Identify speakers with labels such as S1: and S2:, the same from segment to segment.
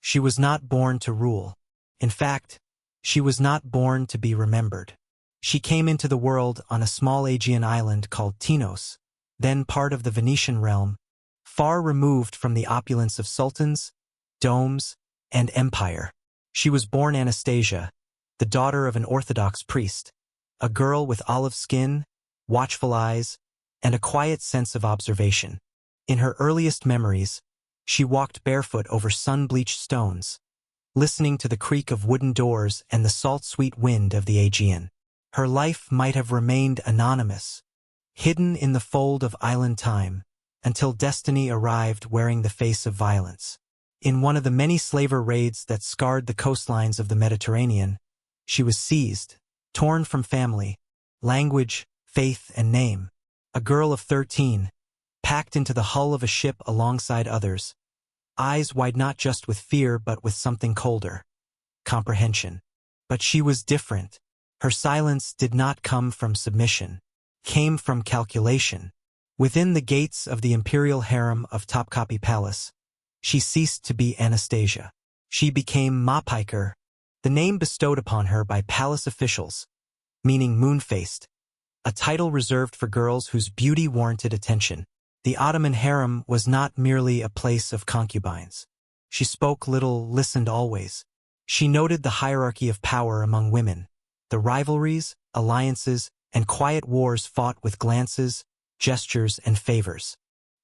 S1: She was not born to rule. In fact, she was not born to be remembered. She came into the world on a small Aegean island called Tinos, then part of the Venetian realm, far removed from the opulence of sultans, domes, and empire. She was born Anastasia, the daughter of an Orthodox priest, a girl with olive skin, watchful eyes, and a quiet sense of observation. In her earliest memories, she walked barefoot over sun-bleached stones, listening to the creak of wooden doors and the salt-sweet wind of the Aegean. Her life might have remained anonymous, hidden in the fold of island time, until destiny arrived wearing the face of violence. In one of the many slaver raids that scarred the coastlines of the Mediterranean, she was seized, torn from family, language, faith, and name. A girl of 13, packed into the hull of a ship alongside others, eyes wide not just with fear but with something colder, comprehension. But she was different. Her silence did not come from submission, came from calculation. Within the gates of the imperial harem of Topkapi Palace, she ceased to be Anastasia. She became Mapiker, the name bestowed upon her by palace officials, meaning moon-faced, a title reserved for girls whose beauty warranted attention. The Ottoman harem was not merely a place of concubines. She spoke little, listened always. She noted the hierarchy of power among women, the rivalries, alliances, and quiet wars fought with glances, gestures, and favors.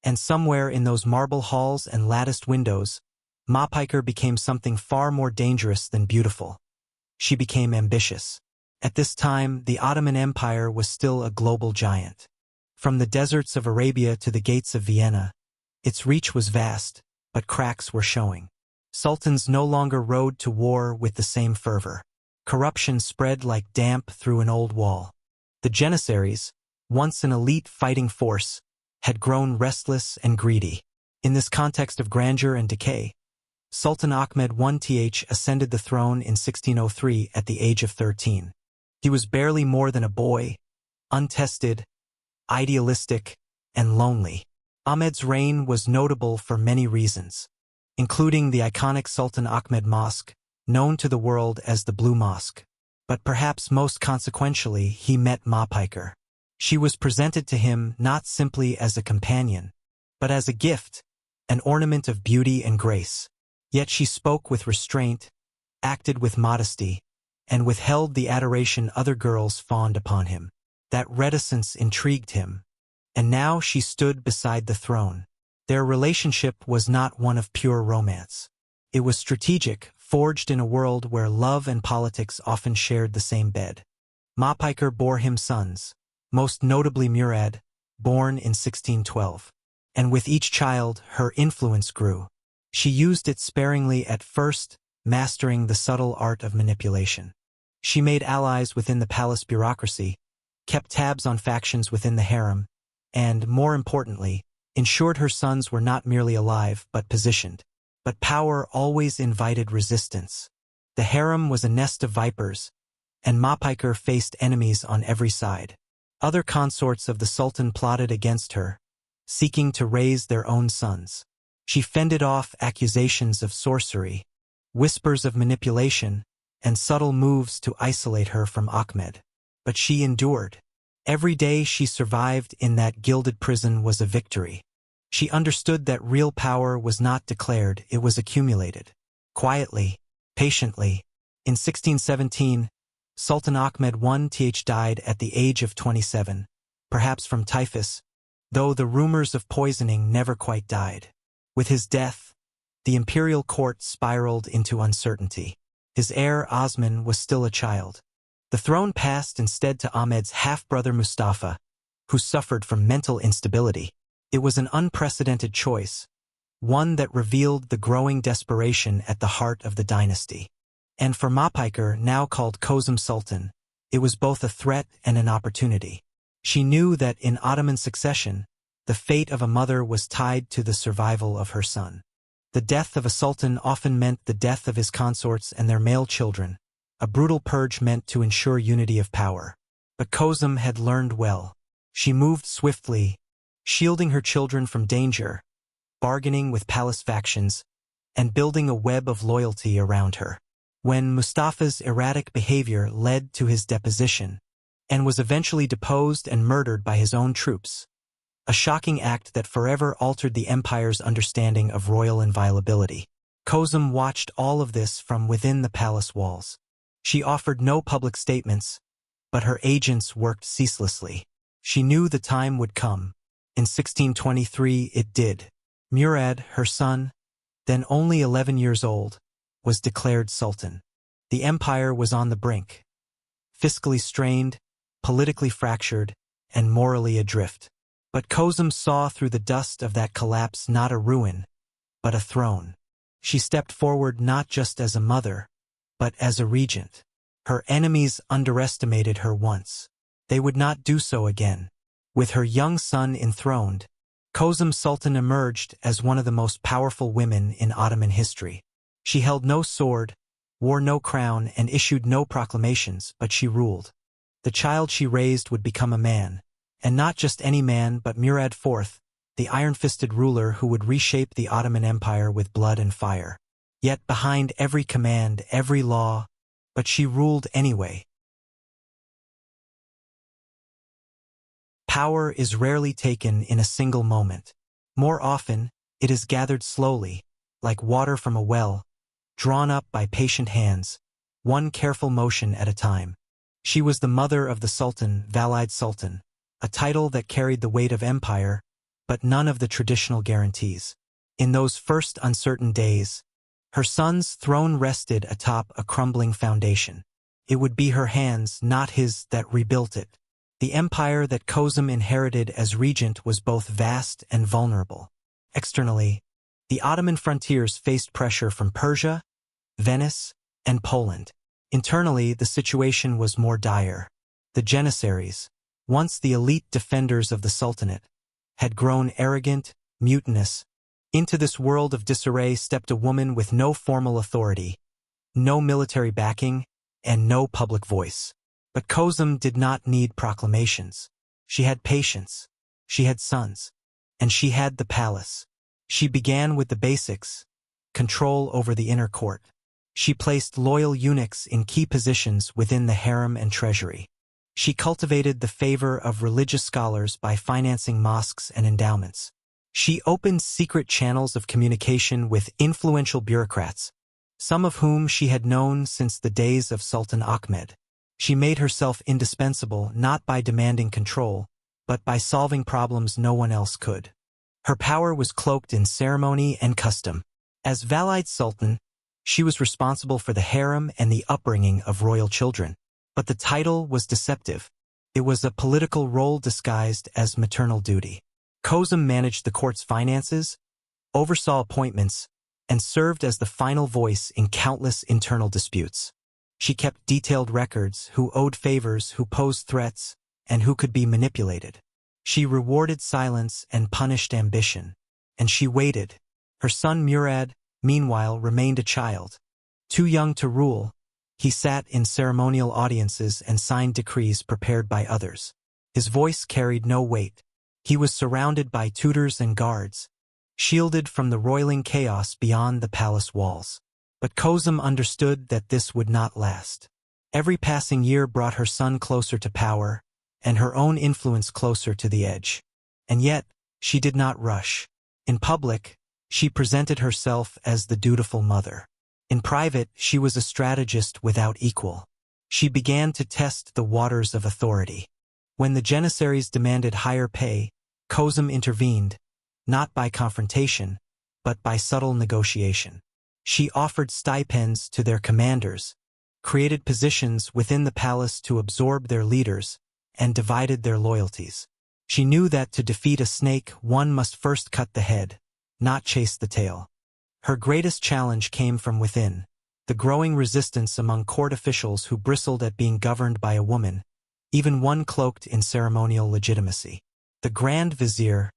S1: And somewhere in those marble halls and latticed windows, Mapiker became something far more dangerous than beautiful. She became ambitious. At this time, the Ottoman Empire was still a global giant. From the deserts of Arabia to the gates of Vienna, its reach was vast, but cracks were showing. Sultans no longer rode to war with the same fervor. Corruption spread like damp through an old wall. The Janissaries, once an elite fighting force, had grown restless and greedy. In this context of grandeur and decay, Sultan Ahmed I ascended the throne in 1603 at the age of 13. He was barely more than a boy, untested, idealistic, and lonely. Ahmed's reign was notable for many reasons, including the iconic Sultan Ahmed Mosque, known to the world as the Blue Mosque. But perhaps most consequentially, he met Mapiker. She was presented to him not simply as a companion, but as a gift, an ornament of beauty and grace. Yet she spoke with restraint, acted with modesty, and withheld the adoration other girls fawned upon him. That reticence intrigued him, and now she stood beside the throne. Their relationship was not one of pure romance. It was strategic, forged in a world where love and politics often shared the same bed. Mapiker bore him sons, most notably Murad, born in 1612. And with each child, her influence grew. She used it sparingly at first, mastering the subtle art of manipulation. She made allies within the palace bureaucracy, kept tabs on factions within the harem, and, more importantly, ensured her sons were not merely alive but positioned. But power always invited resistance. The harem was a nest of vipers, and Mapiker faced enemies on every side. Other consorts of the sultan plotted against her, seeking to raise their own sons. She fended off accusations of sorcery, whispers of manipulation, and subtle moves to isolate her from Ahmed. But she endured. Every day she survived in that gilded prison was a victory. She understood that real power was not declared, it was accumulated. Quietly, patiently. In 1617, Sultan Ahmed I died at the age of 27, perhaps from typhus, though the rumors of poisoning never quite died. With his death, the imperial court spiraled into uncertainty. His heir Osman was still a child. The throne passed instead to Ahmed's half-brother Mustafa, who suffered from mental instability. It was an unprecedented choice, one that revealed the growing desperation at the heart of the dynasty. And for Mapiker, now called Kösem Sultan, it was both a threat and an opportunity. She knew that in Ottoman succession, the fate of a mother was tied to the survival of her son. The death of a sultan often meant the death of his consorts and their male children, a brutal purge meant to ensure unity of power. But Kosem had learned well. She moved swiftly, shielding her children from danger, bargaining with palace factions, and building a web of loyalty around her. When Mustafa's erratic behavior led to his deposition, and was eventually deposed and murdered by his own troops, a shocking act that forever altered the empire's understanding of royal inviolability. Kosem watched all of this from within the palace walls. She offered no public statements, but her agents worked ceaselessly. She knew the time would come. In 1623 it did. Murad, her son, then only 11 years old, was declared sultan. The empire was on the brink, fiscally strained, politically fractured, and morally adrift. But Kosem saw through the dust of that collapse not a ruin, but a throne. She stepped forward not just as a mother, but as a regent. Her enemies underestimated her once. They would not do so again. With her young son enthroned, Kösem Sultan emerged as one of the most powerful women in Ottoman history. She held no sword, wore no crown, and issued no proclamations, but she ruled. The child she raised would become a man, and not just any man but Murad IV, the iron-fisted ruler who would reshape the Ottoman Empire with blood and fire. Yet behind every command, every law, but she ruled anyway. Power is rarely taken in a single moment. More often, it is gathered slowly, like water from a well, drawn up by patient hands, one careful motion at a time. She was the mother of the Sultan, Valide Sultan, a title that carried the weight of empire, but none of the traditional guarantees. In those first uncertain days, her son's throne rested atop a crumbling foundation. It would be her hands, not his, that rebuilt it. The empire that Kosem inherited as regent was both vast and vulnerable. Externally, the Ottoman frontiers faced pressure from Persia, Venice, and Poland. Internally, the situation was more dire. The Janissaries, once the elite defenders of the Sultanate, had grown arrogant, mutinous. Into this world of disarray stepped a woman with no formal authority, no military backing, and no public voice. But Kosem did not need proclamations. She had patience, she had sons, and she had the palace. She began with the basics, control over the inner court. She placed loyal eunuchs in key positions within the harem and treasury. She cultivated the favor of religious scholars by financing mosques and endowments. She opened secret channels of communication with influential bureaucrats, some of whom she had known since the days of Sultan Ahmed. She made herself indispensable not by demanding control, but by solving problems no one else could. Her power was cloaked in ceremony and custom. As Valide Sultan, she was responsible for the harem and the upbringing of royal children. But the title was deceptive. It was a political role disguised as maternal duty. Kosem managed the court's finances, oversaw appointments, and served as the final voice in countless internal disputes. She kept detailed records, who owed favors, who posed threats, and who could be manipulated. She rewarded silence and punished ambition. And she waited. Her son Murad, meanwhile, remained a child. Too young to rule, he sat in ceremonial audiences and signed decrees prepared by others. His voice carried no weight. He was surrounded by tutors and guards, shielded from the roiling chaos beyond the palace walls. But Kosem understood that this would not last. Every passing year brought her son closer to power, and her own influence closer to the edge. And yet, she did not rush. In public, she presented herself as the dutiful mother. In private, she was a strategist without equal. She began to test the waters of authority. When the Janissaries demanded higher pay, Kosem intervened, not by confrontation, but by subtle negotiation. She offered stipends to their commanders, created positions within the palace to absorb their leaders, and divided their loyalties. She knew that to defeat a snake, one must first cut the head, not chase the tail. Her greatest challenge came from within, the growing resistance among court officials who bristled at being governed by a woman, even one cloaked in ceremonial legitimacy. The Grand Vizier,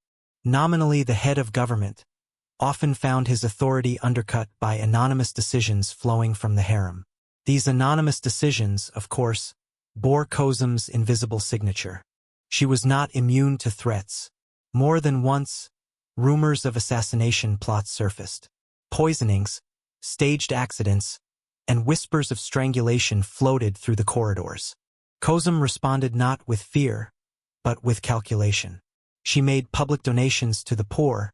S1: nominally the head of government, often found his authority undercut by anonymous decisions flowing from the harem. These anonymous decisions, of course, bore Kosem's invisible signature. She was not immune to threats. More than once, rumors of assassination plots surfaced. Poisonings, staged accidents, and whispers of strangulation floated through the corridors. Kosem responded not with fear, but with calculation. She made public donations to the poor,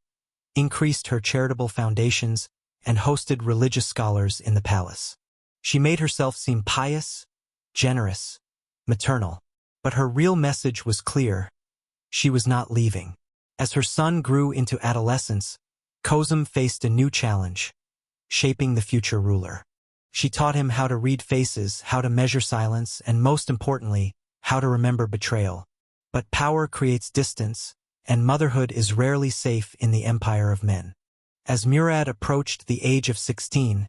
S1: increased her charitable foundations, and hosted religious scholars in the palace. She made herself seem pious, generous, maternal. But her real message was clear. She was not leaving. As her son grew into adolescence, Kosem faced a new challenge, shaping the future ruler. She taught him how to read faces, how to measure silence, and most importantly, how to remember betrayal. But power creates distance, and motherhood is rarely safe in the empire of men. As Murad approached the age of 16,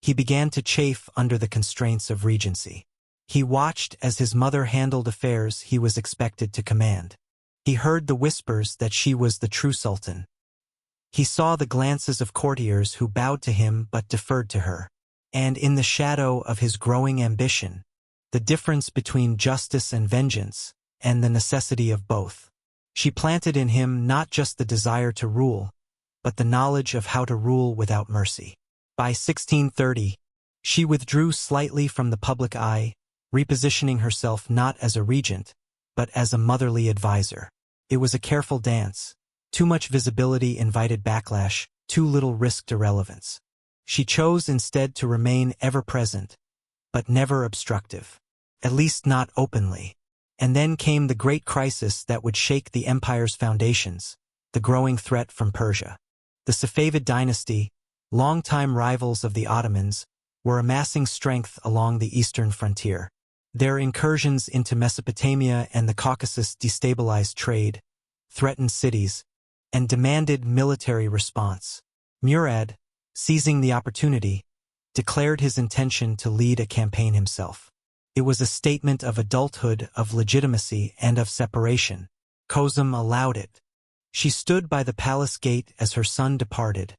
S1: he began to chafe under the constraints of regency. He watched as his mother handled affairs he was expected to command. He heard the whispers that she was the true sultan. He saw the glances of courtiers who bowed to him but deferred to her. And in the shadow of his growing ambition, the difference between justice and vengeance, and the necessity of both. She planted in him not just the desire to rule, but the knowledge of how to rule without mercy. By 1630, she withdrew slightly from the public eye, repositioning herself not as a regent, but as a motherly advisor. It was a careful dance. Too much visibility invited backlash, too little risked irrelevance. She chose instead to remain ever-present, but never obstructive, at least not openly. And then came the great crisis that would shake the empire's foundations, the growing threat from Persia. The Safavid dynasty, longtime rivals of the Ottomans, were amassing strength along the eastern frontier. Their incursions into Mesopotamia and the Caucasus destabilized trade, threatened cities, and demanded military response. Murad, seizing the opportunity, declared his intention to lead a campaign himself. It was a statement of adulthood, of legitimacy, and of separation. Kosem allowed it. She stood by the palace gate as her son departed,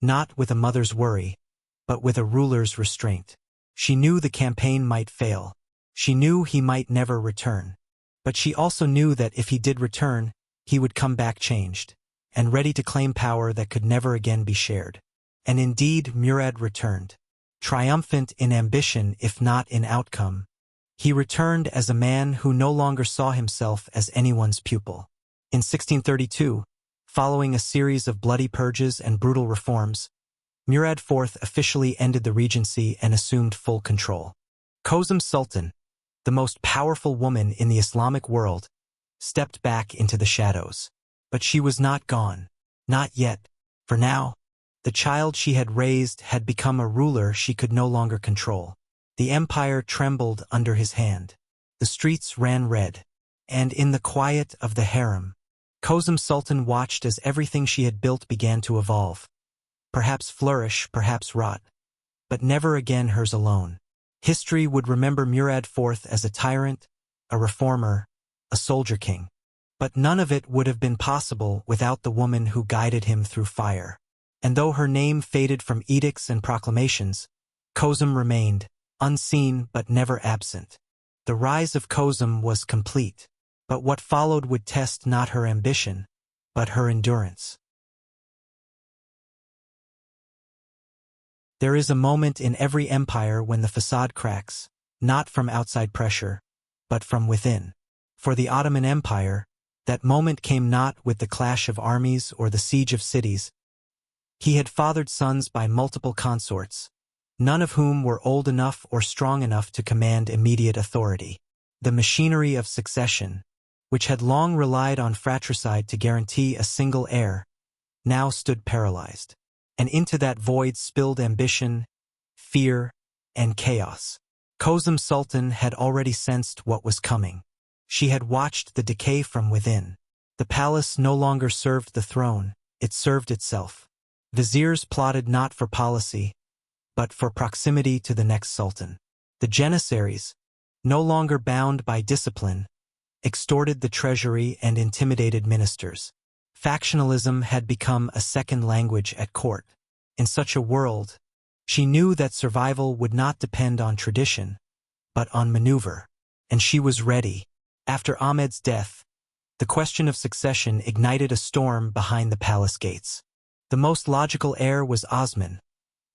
S1: not with a mother's worry, but with a ruler's restraint. She knew the campaign might fail. She knew he might never return. But she also knew that if he did return, he would come back changed, and ready to claim power that could never again be shared. And indeed, Murad returned, triumphant in ambition if not in outcome. He returned as a man who no longer saw himself as anyone's pupil. In 1632, following a series of bloody purges and brutal reforms, Murad IV officially ended the regency and assumed full control. Kösem Sultan, the most powerful woman in the Islamic world, stepped back into the shadows. But she was not gone. Not yet. For now, the child she had raised had become a ruler she could no longer control. The empire trembled under his hand. The streets ran red. And in the quiet of the harem, Kösem Sultan watched as everything she had built began to evolve. Perhaps flourish, perhaps rot. But never again hers alone. History would remember Murad IV as a tyrant, a reformer, a soldier king. But none of it would have been possible without the woman who guided him through fire. And though her name faded from edicts and proclamations, Kosem remained, unseen but never absent. The rise of Kosem was complete, but what followed would test not her ambition, but her endurance. There is a moment in every empire when the facade cracks, not from outside pressure, but from within. For the Ottoman Empire, that moment came not with the clash of armies or the siege of cities. He had fathered sons by multiple consorts, none of whom were old enough or strong enough to command immediate authority. The machinery of succession, which had long relied on fratricide to guarantee a single heir, now stood paralyzed. And into that void spilled ambition, fear, and chaos. Kösem Sultan had already sensed what was coming. She had watched the decay from within. The palace no longer served the throne, it served itself. Viziers plotted not for policy, but for proximity to the next sultan. The janissaries, no longer bound by discipline, extorted the treasury and intimidated ministers. Factionalism had become a second language at court. In such a world, she knew that survival would not depend on tradition, but on maneuver. And she was ready. After Ahmed's death, the question of succession ignited a storm behind the palace gates. The most logical heir was Osman,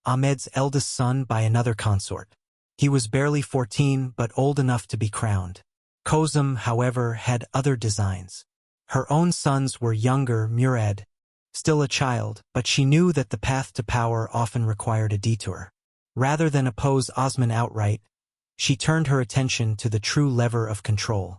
S1: Ahmed's eldest son by another consort. He was barely 14 but old enough to be crowned. Kosem, however, had other designs. Her own sons were younger, Murad, still a child, but she knew that the path to power often required a detour. Rather than oppose Osman outright, she turned her attention to the true lever of control.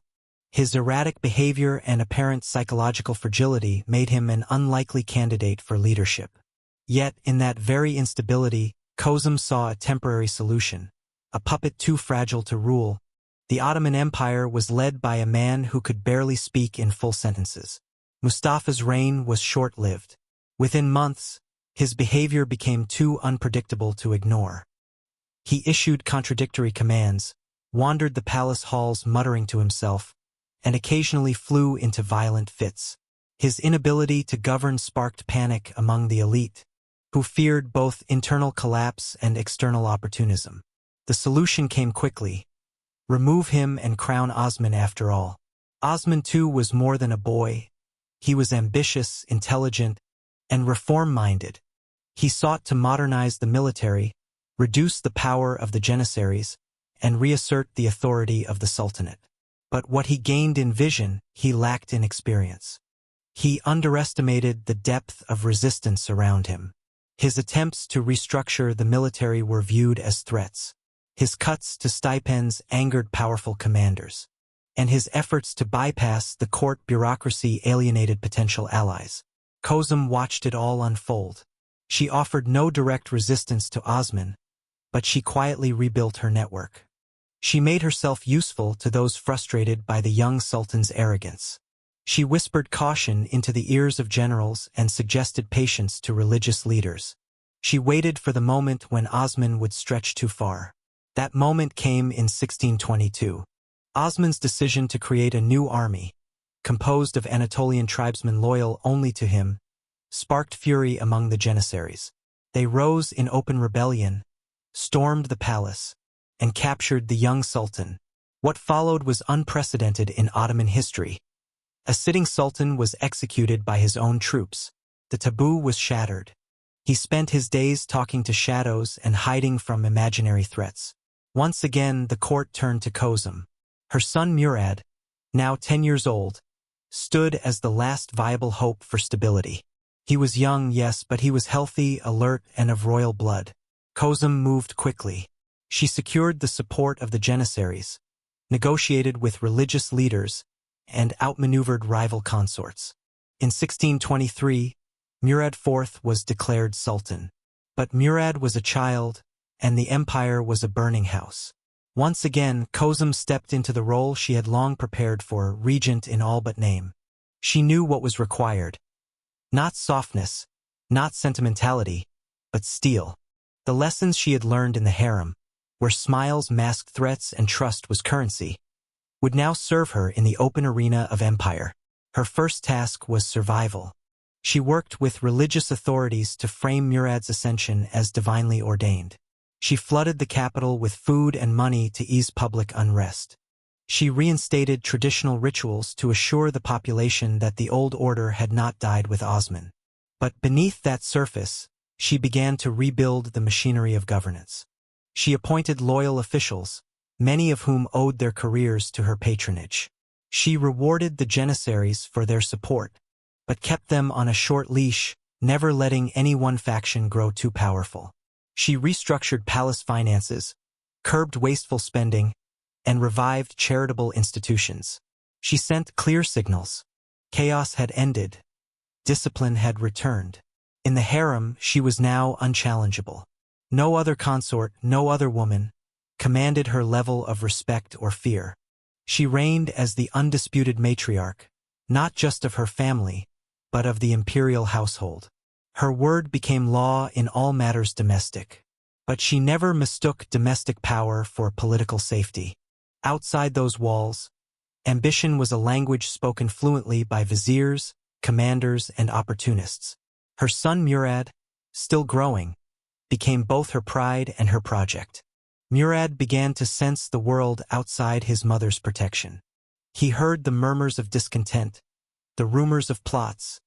S1: His erratic behavior and apparent psychological fragility made him an unlikely candidate for leadership. Yet, in that very instability, Kosem saw a temporary solution. A puppet too fragile to rule, the Ottoman Empire was led by a man who could barely speak in full sentences. Mustafa's reign was short-lived. Within months, his behavior became too unpredictable to ignore. He issued contradictory commands, wandered the palace halls muttering to himself, and occasionally flew into violent fits. His inability to govern sparked panic among the elite, who feared both internal collapse and external opportunism. The solution came quickly. Remove him and crown Osman after all. Osman too was more than a boy. He was ambitious, intelligent, and reform-minded. He sought to modernize the military, reduce the power of the Janissaries, and reassert the authority of the Sultanate. But what he gained in vision, he lacked in experience. He underestimated the depth of resistance around him. His attempts to restructure the military were viewed as threats. His cuts to stipends angered powerful commanders. And his efforts to bypass the court bureaucracy alienated potential allies. Kosem watched it all unfold. She offered no direct resistance to Osman, but she quietly rebuilt her network. She made herself useful to those frustrated by the young sultan's arrogance. She whispered caution into the ears of generals and suggested patience to religious leaders. She waited for the moment when Osman would stretch too far. That moment came in 1622. Osman's decision to create a new army, composed of Anatolian tribesmen loyal only to him, sparked fury among the Janissaries. They rose in open rebellion, stormed the palace, and captured the young sultan. What followed was unprecedented in Ottoman history. A sitting sultan was executed by his own troops. The taboo was shattered. He spent his days talking to shadows and hiding from imaginary threats. Once again, the court turned to Kosem. Her son Murad, now 10 years old, stood as the last viable hope for stability. He was young, yes, but he was healthy, alert, and of royal blood. Kosem moved quickly. She secured the support of the Janissaries, negotiated with religious leaders, and outmaneuvered rival consorts. In 1623, Murad IV was declared sultan. But Murad was a child, and the empire was a burning house. Once again, Kosem stepped into the role she had long prepared for, regent in all but name. She knew what was required. Not softness, not sentimentality, but steel. The lessons she had learned in the harem, where smiles masked threats and trust was currency, would now serve her in the open arena of empire. Her first task was survival. She worked with religious authorities to frame Murad's ascension as divinely ordained. She flooded the capital with food and money to ease public unrest. She reinstated traditional rituals to assure the population that the old order had not died with Osman. But beneath that surface, she began to rebuild the machinery of governance. She appointed loyal officials, many of whom owed their careers to her patronage. She rewarded the Janissaries for their support, but kept them on a short leash, never letting any one faction grow too powerful. She restructured palace finances, curbed wasteful spending, and revived charitable institutions. She sent clear signals. Chaos had ended. Discipline had returned. In the harem, she was now unchallengeable. No other consort, no other woman, commanded her level of respect or fear. She reigned as the undisputed matriarch, not just of her family, but of the imperial household. Her word became law in all matters domestic. But she never mistook domestic power for political safety. Outside those walls, ambition was a language spoken fluently by viziers, commanders, and opportunists. Her son Murad, still growing, became both her pride and her project. Murad began to sense the world outside his mother's protection. He heard the murmurs of discontent, the rumors of plots,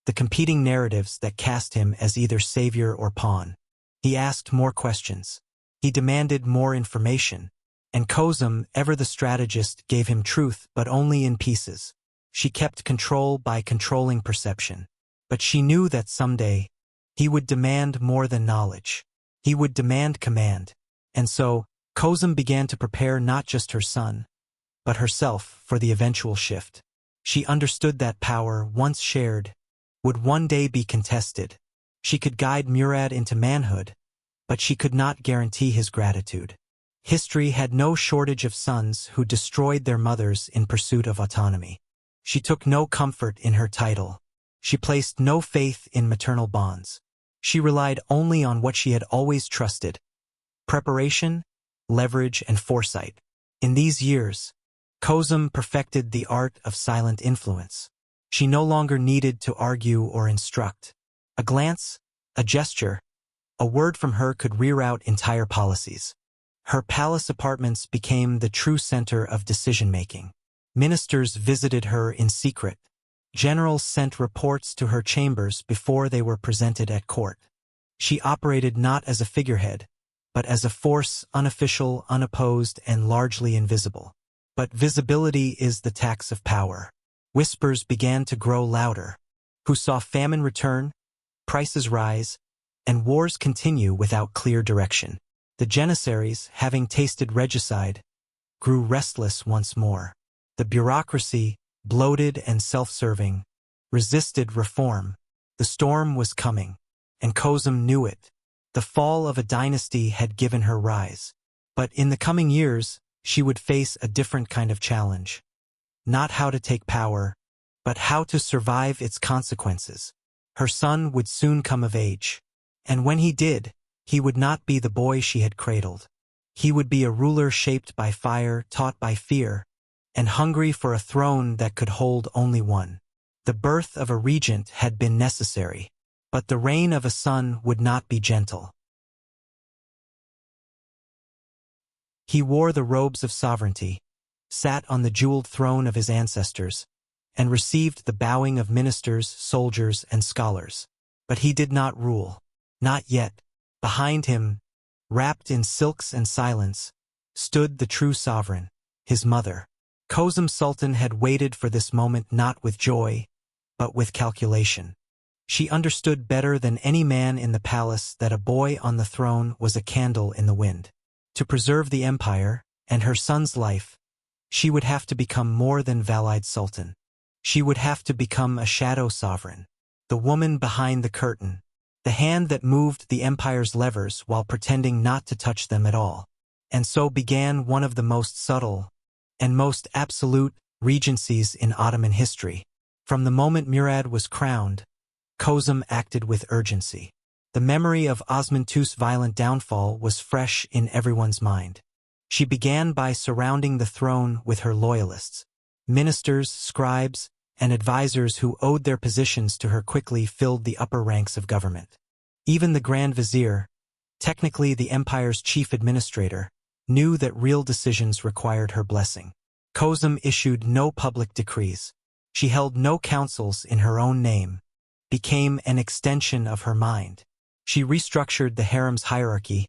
S1: the competing narratives that cast him as either savior or pawn. He asked more questions. He demanded more information. And Kosem, ever the strategist, gave him truth, but only in pieces. She kept control by controlling perception. But she knew that someday, he would demand more than knowledge. He would demand command. And so, Kosem began to prepare not just her son, but herself for the eventual shift. She understood that power, once shared, would one day be contested. She could guide Murad into manhood, but she could not guarantee his gratitude. History had no shortage of sons who destroyed their mothers in pursuit of autonomy. She took no comfort in her title. She placed no faith in maternal bonds. She relied only on what she had always trusted: preparation, leverage, and foresight. In these years, Kosem perfected the art of silent influence. She no longer needed to argue or instruct. A glance, a gesture, a word from her could reroute entire policies. Her palace apartments became the true center of decision-making. Ministers visited her in secret. Generals sent reports to her chambers before they were presented at court. She operated not as a figurehead, but as a force, unofficial, unopposed, and largely invisible. But visibility is the tax of power. Whispers began to grow louder. Who saw famine return, prices rise, and wars continue without clear direction. The Janissaries, having tasted regicide, grew restless once more. The bureaucracy, bloated and self-serving, resisted reform. The storm was coming, and Kosem knew it. The fall of a dynasty had given her rise. But in the coming years, she would face a different kind of challenge. Not how to take power, but how to survive its consequences. Her son would soon come of age. And when he did, he would not be the boy she had cradled. He would be a ruler shaped by fire, taught by fear, and hungry for a throne that could hold only one. The birth of a regent had been necessary, but the reign of a son would not be gentle. He wore the robes of sovereignty, sat on the jeweled throne of his ancestors, and received the bowing of ministers, soldiers, and scholars. But he did not rule. Not yet. Behind him, wrapped in silks and silence, stood the true sovereign, his mother. Kösem Sultan had waited for this moment not with joy, but with calculation. She understood better than any man in the palace that a boy on the throne was a candle in the wind. To preserve the empire, and her son's life, she would have to become more than Valide Sultan. She would have to become a shadow sovereign, the woman behind the curtain, the hand that moved the empire's levers while pretending not to touch them at all. And so began one of the most subtle and most absolute regencies in Ottoman history. From the moment Murad was crowned, Kosem acted with urgency. The memory of Osman II's violent downfall was fresh in everyone's mind. She began by surrounding the throne with her loyalists. Ministers, scribes, and advisors who owed their positions to her quickly filled the upper ranks of government. Even the Grand Vizier, technically the empire's chief administrator, knew that real decisions required her blessing. Kosem issued no public decrees. She held no councils in her own name, became an extension of her mind. She restructured the harem's hierarchy,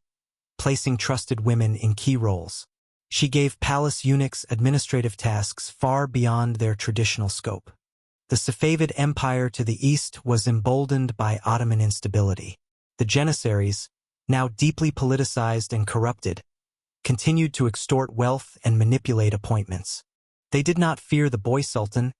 S1: placing trusted women in key roles. She gave palace eunuchs administrative tasks far beyond their traditional scope. The Safavid Empire to the east was emboldened by Ottoman instability. The Janissaries, now deeply politicized and corrupted, continued to extort wealth and manipulate appointments. They did not fear the boy sultan,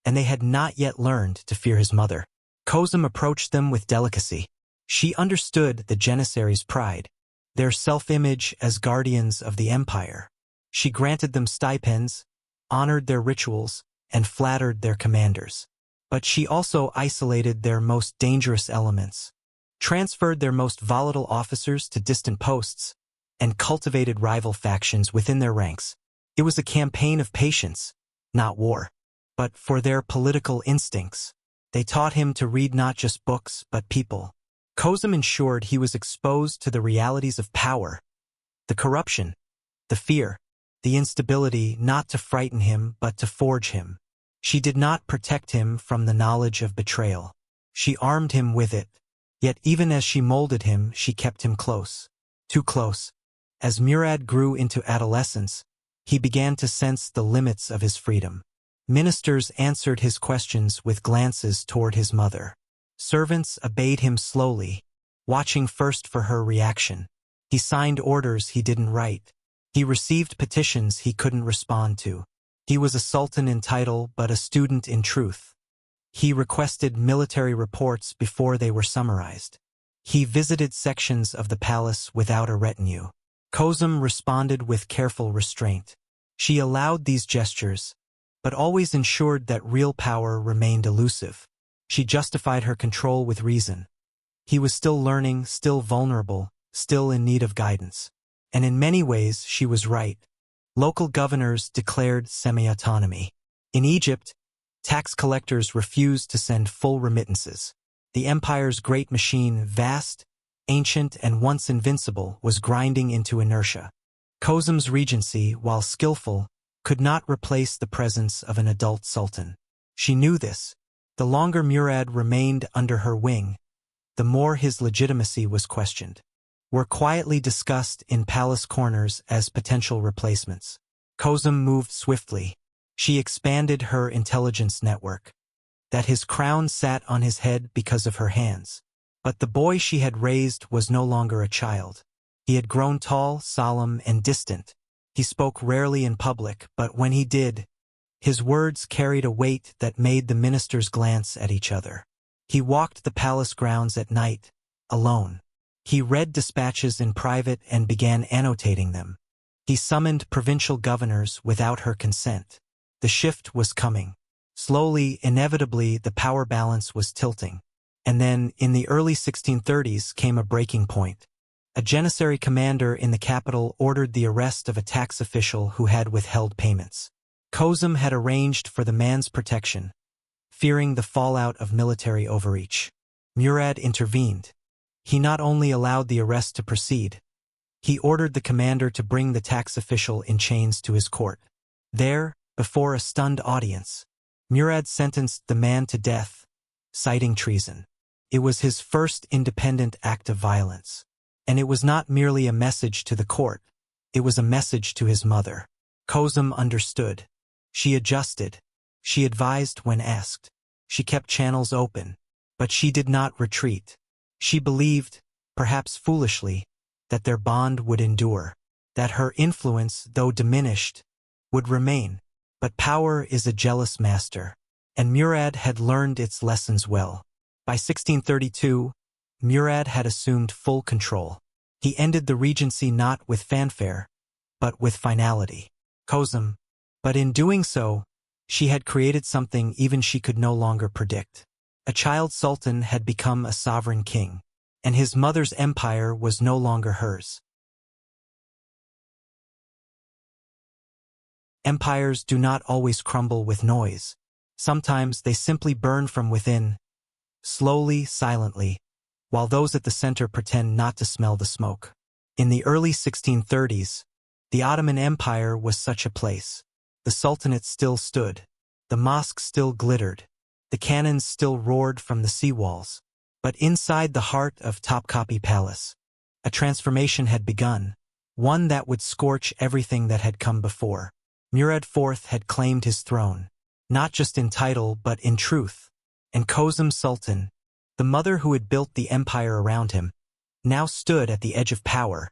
S1: and they had not yet learned to fear his mother. Kosem approached them with delicacy. She understood the Janissaries' pride, their self-image as guardians of the empire. She granted them stipends, honored their rituals, and flattered their commanders. But she also isolated their most dangerous elements, transferred their most volatile officers to distant posts, and cultivated rival factions within their ranks. It was a campaign of patience, not war. But for their political instincts, they taught him to read not just books, but people. Kosem ensured he was exposed to the realities of power, the corruption, the fear, the instability, not to frighten him, but to forge him. She did not protect him from the knowledge of betrayal. She armed him with it. Yet even as she molded him, she kept him close. Too close. As Murad grew into adolescence, he began to sense the limits of his freedom. Ministers answered his questions with glances toward his mother. Servants obeyed him slowly, watching first for her reaction. He signed orders he didn't write. He received petitions he couldn't respond to. He was a sultan in title but a student in truth. He requested military reports before they were summarized. He visited sections of the palace without a retinue. Kosem responded with careful restraint. She allowed these gestures, but always ensured that real power remained elusive. She justified her control with reason. He was still learning, still vulnerable, still in need of guidance. And in many ways, she was right. Local governors declared semi-autonomy. In Egypt, tax collectors refused to send full remittances. The empire's great machine, vast, ancient, and once invincible, was grinding into inertia. Kosem's regency, while skillful, could not replace the presence of an adult sultan. She knew this. The longer Murad remained under her wing, the more his legitimacy was questioned. Were quietly discussed in palace corners as potential replacements. Kosem moved swiftly. She expanded her intelligence network. That his crown sat on his head because of her hands. But the boy she had raised was no longer a child. He had grown tall, solemn, and distant. He spoke rarely in public, but when he did, his words carried a weight that made the ministers glance at each other. He walked the palace grounds at night, alone. He read dispatches in private and began annotating them. He summoned provincial governors without her consent. The shift was coming. Slowly, inevitably, the power balance was tilting. And then, in the early 1630s, came a breaking point. A janissary commander in the capital ordered the arrest of a tax official who had withheld payments. Kosem had arranged for the man's protection, fearing the fallout of military overreach. Murad intervened. He not only allowed the arrest to proceed, he ordered the commander to bring the tax official in chains to his court. There, before a stunned audience, Murad sentenced the man to death, citing treason. It was his first independent act of violence. And it was not merely a message to the court, it was a message to his mother. Kosem understood. She adjusted. She advised when asked. She kept channels open. But she did not retreat. She believed, perhaps foolishly, that their bond would endure, that her influence, though diminished, would remain. But power is a jealous master, and Murad had learned its lessons well. By 1632, Murad had assumed full control. He ended the regency not with fanfare, but with finality. Kosem. But in doing so, she had created something even she could no longer predict. A child sultan had become a sovereign king, and his mother's empire was no longer hers. Empires do not always crumble with noise. Sometimes they simply burn from within, slowly, silently, while those at the center pretend not to smell the smoke. In the early 1630s, the Ottoman Empire was such a place. The Sultanate still stood. The mosques still glittered. The cannons still roared from the sea walls. But inside the heart of Topkapi Palace, a transformation had begun, one that would scorch everything that had come before. Murad IV had claimed his throne, not just in title but in truth. And Kösem Sultan, the mother who had built the empire around him, now stood at the edge of power,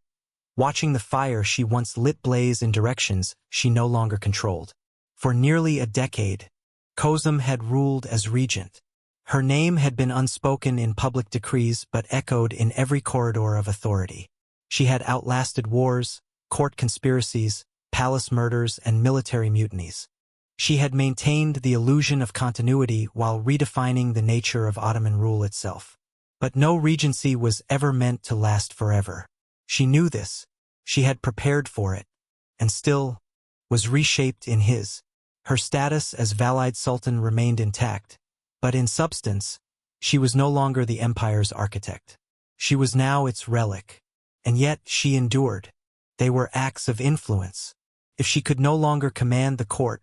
S1: watching the fire she once lit blaze in directions she no longer controlled. For nearly a decade, Kosem had ruled as regent. Her name had been unspoken in public decrees but echoed in every corridor of authority. She had outlasted wars, court conspiracies, palace murders, and military mutinies. She had maintained the illusion of continuity while redefining the nature of Ottoman rule itself. But no regency was ever meant to last forever. She knew this. She had prepared for it, and still was reshaped in his. Her status as Valide Sultan remained intact, but in substance, she was no longer the empire's architect. She was now its relic, and yet she endured. They were acts of influence. If she could no longer command the court,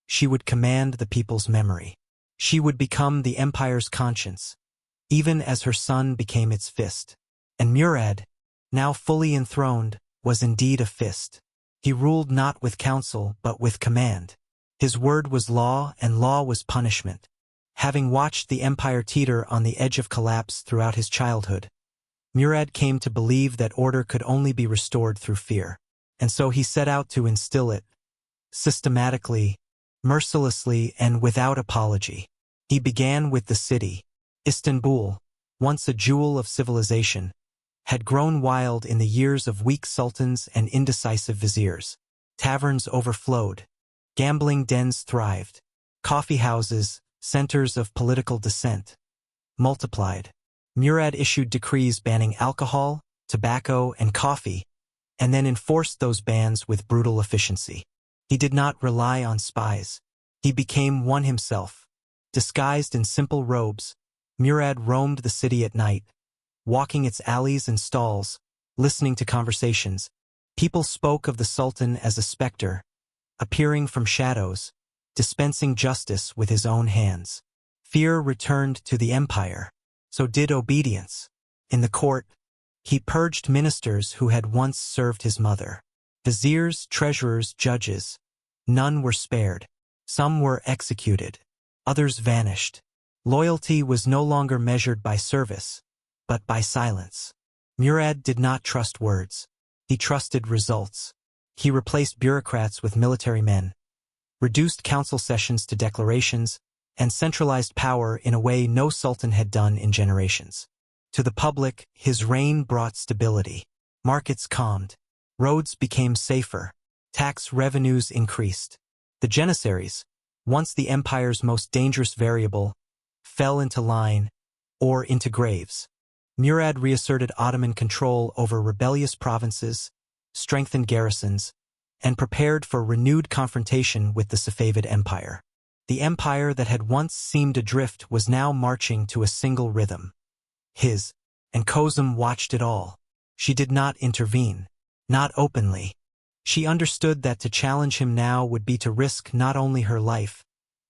S1: she would command the people's memory. She would become the empire's conscience, even as her son became its fist. And Murad, now fully enthroned, was indeed a fist. He ruled not with counsel but with command. His word was law and law was punishment. Having watched the empire teeter on the edge of collapse throughout his childhood, Murad came to believe that order could only be restored through fear. And so he set out to instill it, systematically, mercilessly, and without apology. He began with the city. Istanbul, once a jewel of civilization, had grown wild in the years of weak sultans and indecisive viziers. Taverns overflowed. Gambling dens thrived. Coffee houses, centers of political dissent, multiplied. Murad issued decrees banning alcohol, tobacco, and coffee, and then enforced those bans with brutal efficiency. He did not rely on spies. He became one himself. Disguised in simple robes, Murad roamed the city at night, walking its alleys and stalls, listening to conversations. People spoke of the Sultan as a specter, appearing from shadows, dispensing justice with his own hands. Fear returned to the empire. So did obedience. In the court, he purged ministers who had once served his mother. Viziers, treasurers, judges. None were spared. Some were executed. Others vanished. Loyalty was no longer measured by service, but by silence. Murad did not trust words. He trusted results. He replaced bureaucrats with military men, reduced council sessions to declarations, and centralized power in a way no sultan had done in generations. To the public, his reign brought stability. Markets calmed. Roads became safer. Tax revenues increased. The janissaries, once the empire's most dangerous variable, fell into line or into graves. Murad reasserted Ottoman control over rebellious provinces, strengthened garrisons, and prepared for renewed confrontation with the Safavid Empire. The empire that had once seemed adrift was now marching to a single rhythm. His, and Kosem watched it all. She did not intervene, not openly. She understood that to challenge him now would be to risk not only her life,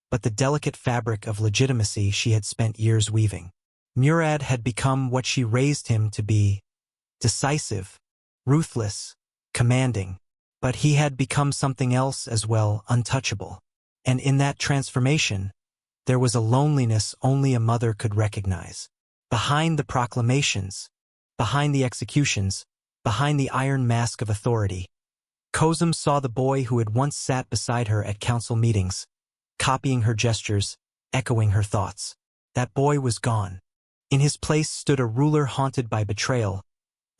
S1: but the delicate fabric of legitimacy she had spent years weaving. Murad had become what she raised him to be: decisive, ruthless, commanding. But he had become something else as well, untouchable. And in that transformation, there was a loneliness only a mother could recognize. Behind the proclamations, behind the executions, behind the iron mask of authority, Kosem saw the boy who had once sat beside her at council meetings, copying her gestures, echoing her thoughts. That boy was gone. In his place stood a ruler haunted by betrayal,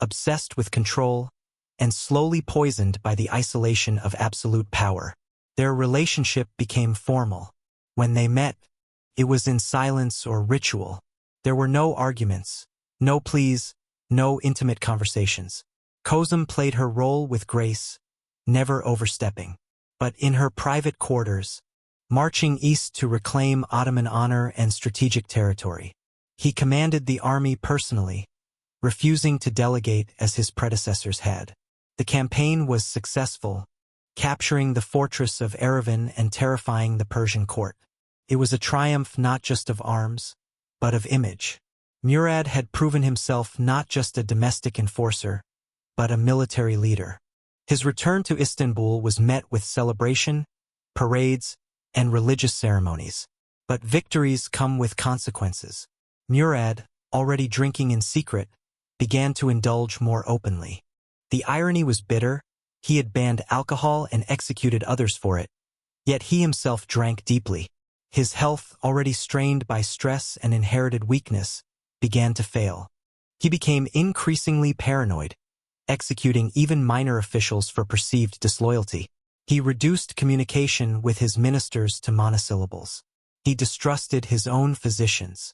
S1: obsessed with control, and slowly poisoned by the isolation of absolute power. Their relationship became formal. When they met, it was in silence or ritual. There were no arguments, no pleas, no intimate conversations. Kosem played her role with grace, never overstepping. But in her private quarters, marching east to reclaim Ottoman honor and strategic territory, he commanded the army personally, refusing to delegate as his predecessors had. The campaign was successful, capturing the fortress of Erivan and terrifying the Persian court. It was a triumph not just of arms, but of image. Murad had proven himself not just a domestic enforcer, but a military leader. His return to Istanbul was met with celebration, parades, and religious ceremonies. But victories come with consequences. Murad, already drinking in secret, began to indulge more openly. The irony was bitter. He had banned alcohol and executed others for it. Yet he himself drank deeply. His health, already strained by stress and inherited weakness, began to fail. He became increasingly paranoid, executing even minor officials for perceived disloyalty. He reduced communication with his ministers to monosyllables. He distrusted his own physicians.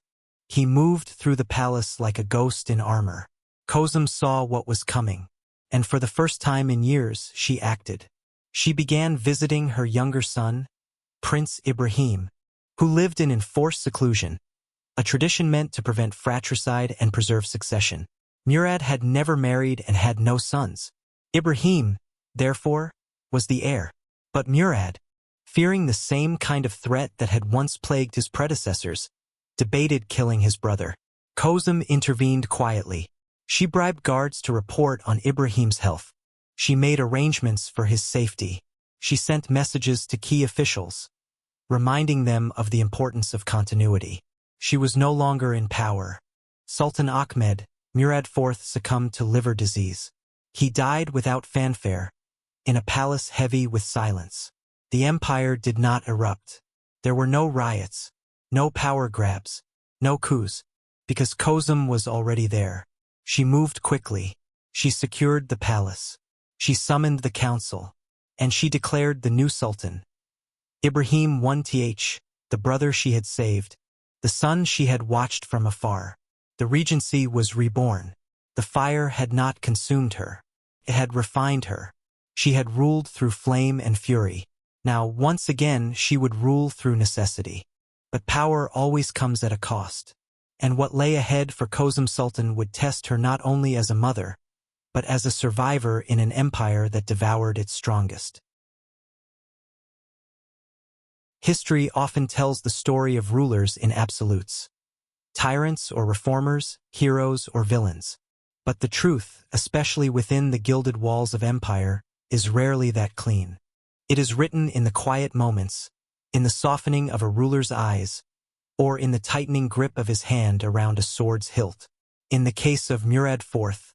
S1: He moved through the palace like a ghost in armor. Kosem saw what was coming, and for the first time in years she acted. She began visiting her younger son, Prince Ibrahim, who lived in enforced seclusion, a tradition meant to prevent fratricide and preserve succession. Murad had never married and had no sons. Ibrahim, therefore, was the heir. But Murad, fearing the same kind of threat that had once plagued his predecessors, debated killing his brother. Kosem intervened quietly. She bribed guards to report on Ibrahim's health. She made arrangements for his safety. She sent messages to key officials, reminding them of the importance of continuity. She was no longer in power. Sultan Ahmed, Murad IV, succumbed to liver disease. He died without fanfare, in a palace heavy with silence. The empire did not erupt. There were no riots, no power grabs, no coups, because Kosem was already there. She moved quickly. She secured the palace. She summoned the council, and she declared the new sultan. Ibrahim I, the brother she had saved, the son she had watched from afar. The regency was reborn. The fire had not consumed her. It had refined her. She had ruled through flame and fury. Now, once again, she would rule through necessity. But power always comes at a cost. And what lay ahead for Kösem Sultan would test her not only as a mother, but as a survivor in an empire that devoured its strongest. History often tells the story of rulers in absolutes. Tyrants or reformers, heroes or villains. But the truth, especially within the gilded walls of empire, is rarely that clean. It is written in the quiet moments, in the softening of a ruler's eyes, or in the tightening grip of his hand around a sword's hilt. In the case of Murad IV,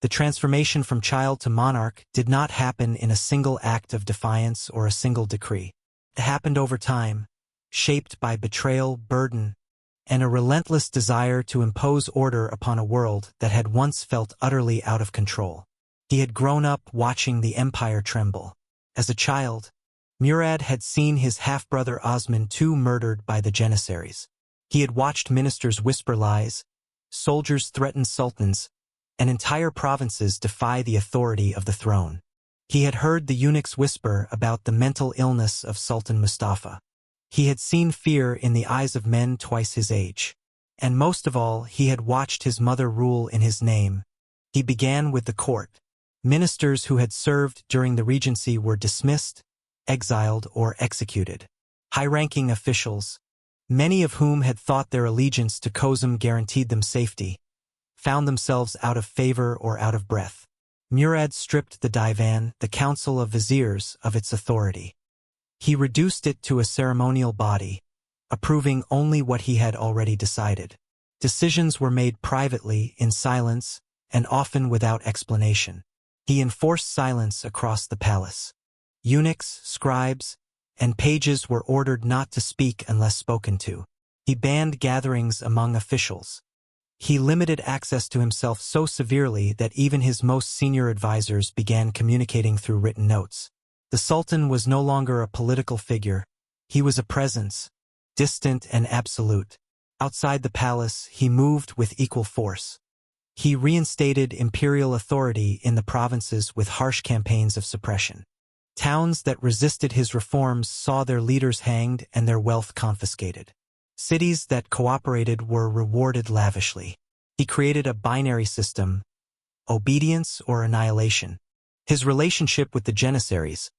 S1: the transformation from child to monarch did not happen in a single act of defiance or a single decree. It happened over time, shaped by betrayal, burden, and a relentless desire to impose order upon a world that had once felt utterly out of control. He had grown up watching the empire tremble. As a child, Murad had seen his half-brother Osman II murdered by the Janissaries. He had watched ministers whisper lies, soldiers threaten sultans, and entire provinces defy the authority of the throne. He had heard the eunuchs whisper about the mental illness of Sultan Mustafa. He had seen fear in the eyes of men twice his age. And most of all, he had watched his mother rule in his name. He began with the court. Ministers who had served during the regency were dismissed, exiled, or executed. High-ranking officials, many of whom had thought their allegiance to Kosem guaranteed them safety, found themselves out of favor or out of breath. Murad stripped the divan, the council of viziers, of its authority. He reduced it to a ceremonial body, approving only what he had already decided. Decisions were made privately, in silence, and often without explanation. He enforced silence across the palace. Eunuchs, scribes, and pages were ordered not to speak unless spoken to. He banned gatherings among officials. He limited access to himself so severely that even his most senior advisors began communicating through written notes. The Sultan was no longer a political figure. He was a presence, distant and absolute. Outside the palace, he moved with equal force. He reinstated imperial authority in the provinces with harsh campaigns of suppression. Towns that resisted his reforms saw their leaders hanged and their wealth confiscated. Cities that cooperated were rewarded lavishly. He created a binary system, obedience or annihilation. His relationship with the Janissaries,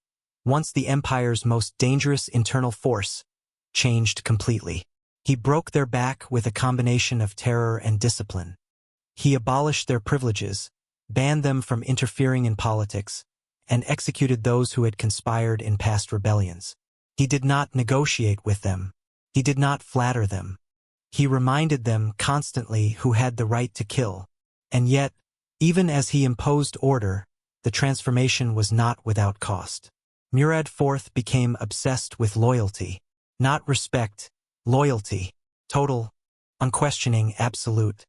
S1: once the empire's most dangerous internal force, changed completely. He broke their back with a combination of terror and discipline. He abolished their privileges, banned them from interfering in politics, and executed those who had conspired in past rebellions. He did not negotiate with them. He did not flatter them. He reminded them constantly who had the right to kill. And yet, even as he imposed order, the transformation was not without cost. Murad IV became obsessed with loyalty. Not respect, loyalty. Total, unquestioning, absolute.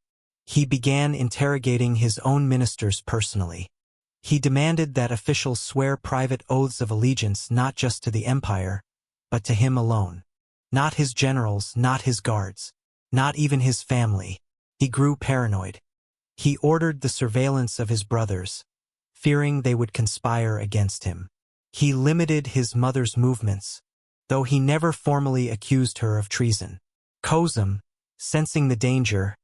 S1: He began interrogating his own ministers personally. He demanded that officials swear private oaths of allegiance not just to the empire, but to him alone. Not his generals, not his guards, not even his family. He grew paranoid. He ordered the surveillance of his brothers, fearing they would conspire against him. He limited his mother's movements, though he never formally accused her of treason. Kosem, sensing the danger,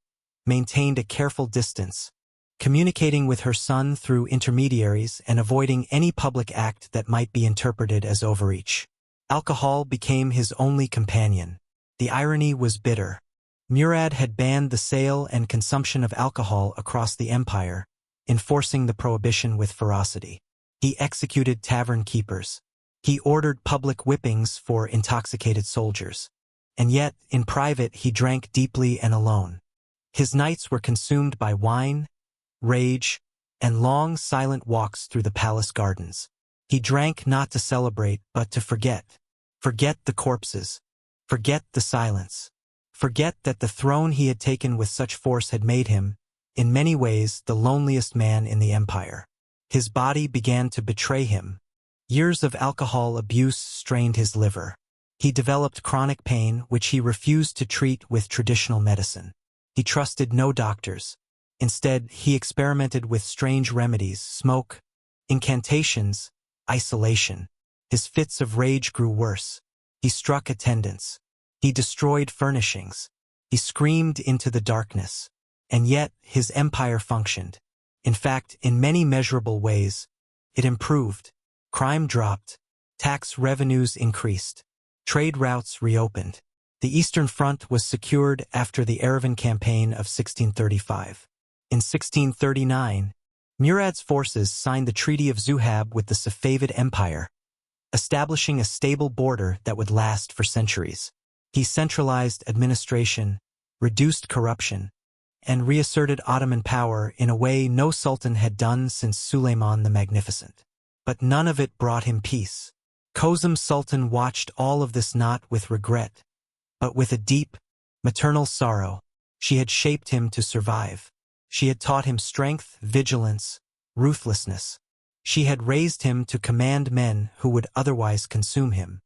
S1: maintained a careful distance, communicating with her son through intermediaries and avoiding any public act that might be interpreted as overreach. Alcohol became his only companion. The irony was bitter. Murad had banned the sale and consumption of alcohol across the empire, enforcing the prohibition with ferocity. He executed tavern keepers. He ordered public whippings for intoxicated soldiers. And yet, in private, he drank deeply and alone. His nights were consumed by wine, rage, and long, silent walks through the palace gardens. He drank not to celebrate, but to forget. Forget the corpses. Forget the silence. Forget that the throne he had taken with such force had made him, in many ways, the loneliest man in the empire. His body began to betray him. Years of alcohol abuse strained his liver. He developed chronic pain which he refused to treat with traditional medicine. He trusted no doctors. Instead, he experimented with strange remedies, smoke, incantations, isolation. His fits of rage grew worse. He struck attendants. He destroyed furnishings. He screamed into the darkness. And yet, his empire functioned. In fact, in many measurable ways, it improved. Crime dropped. Tax revenues increased. Trade routes reopened. The Eastern Front was secured after the Yerevan campaign of 1635. In 1639, Murad's forces signed the Treaty of Zuhab with the Safavid Empire, establishing a stable border that would last for centuries. He centralized administration, reduced corruption, and reasserted Ottoman power in a way no sultan had done since Suleiman the Magnificent. But none of it brought him peace. Kösem Sultan watched all of this not with regret, but with a deep, maternal sorrow. She had shaped him to survive. She had taught him strength, vigilance, ruthlessness. She had raised him to command men who would otherwise consume him.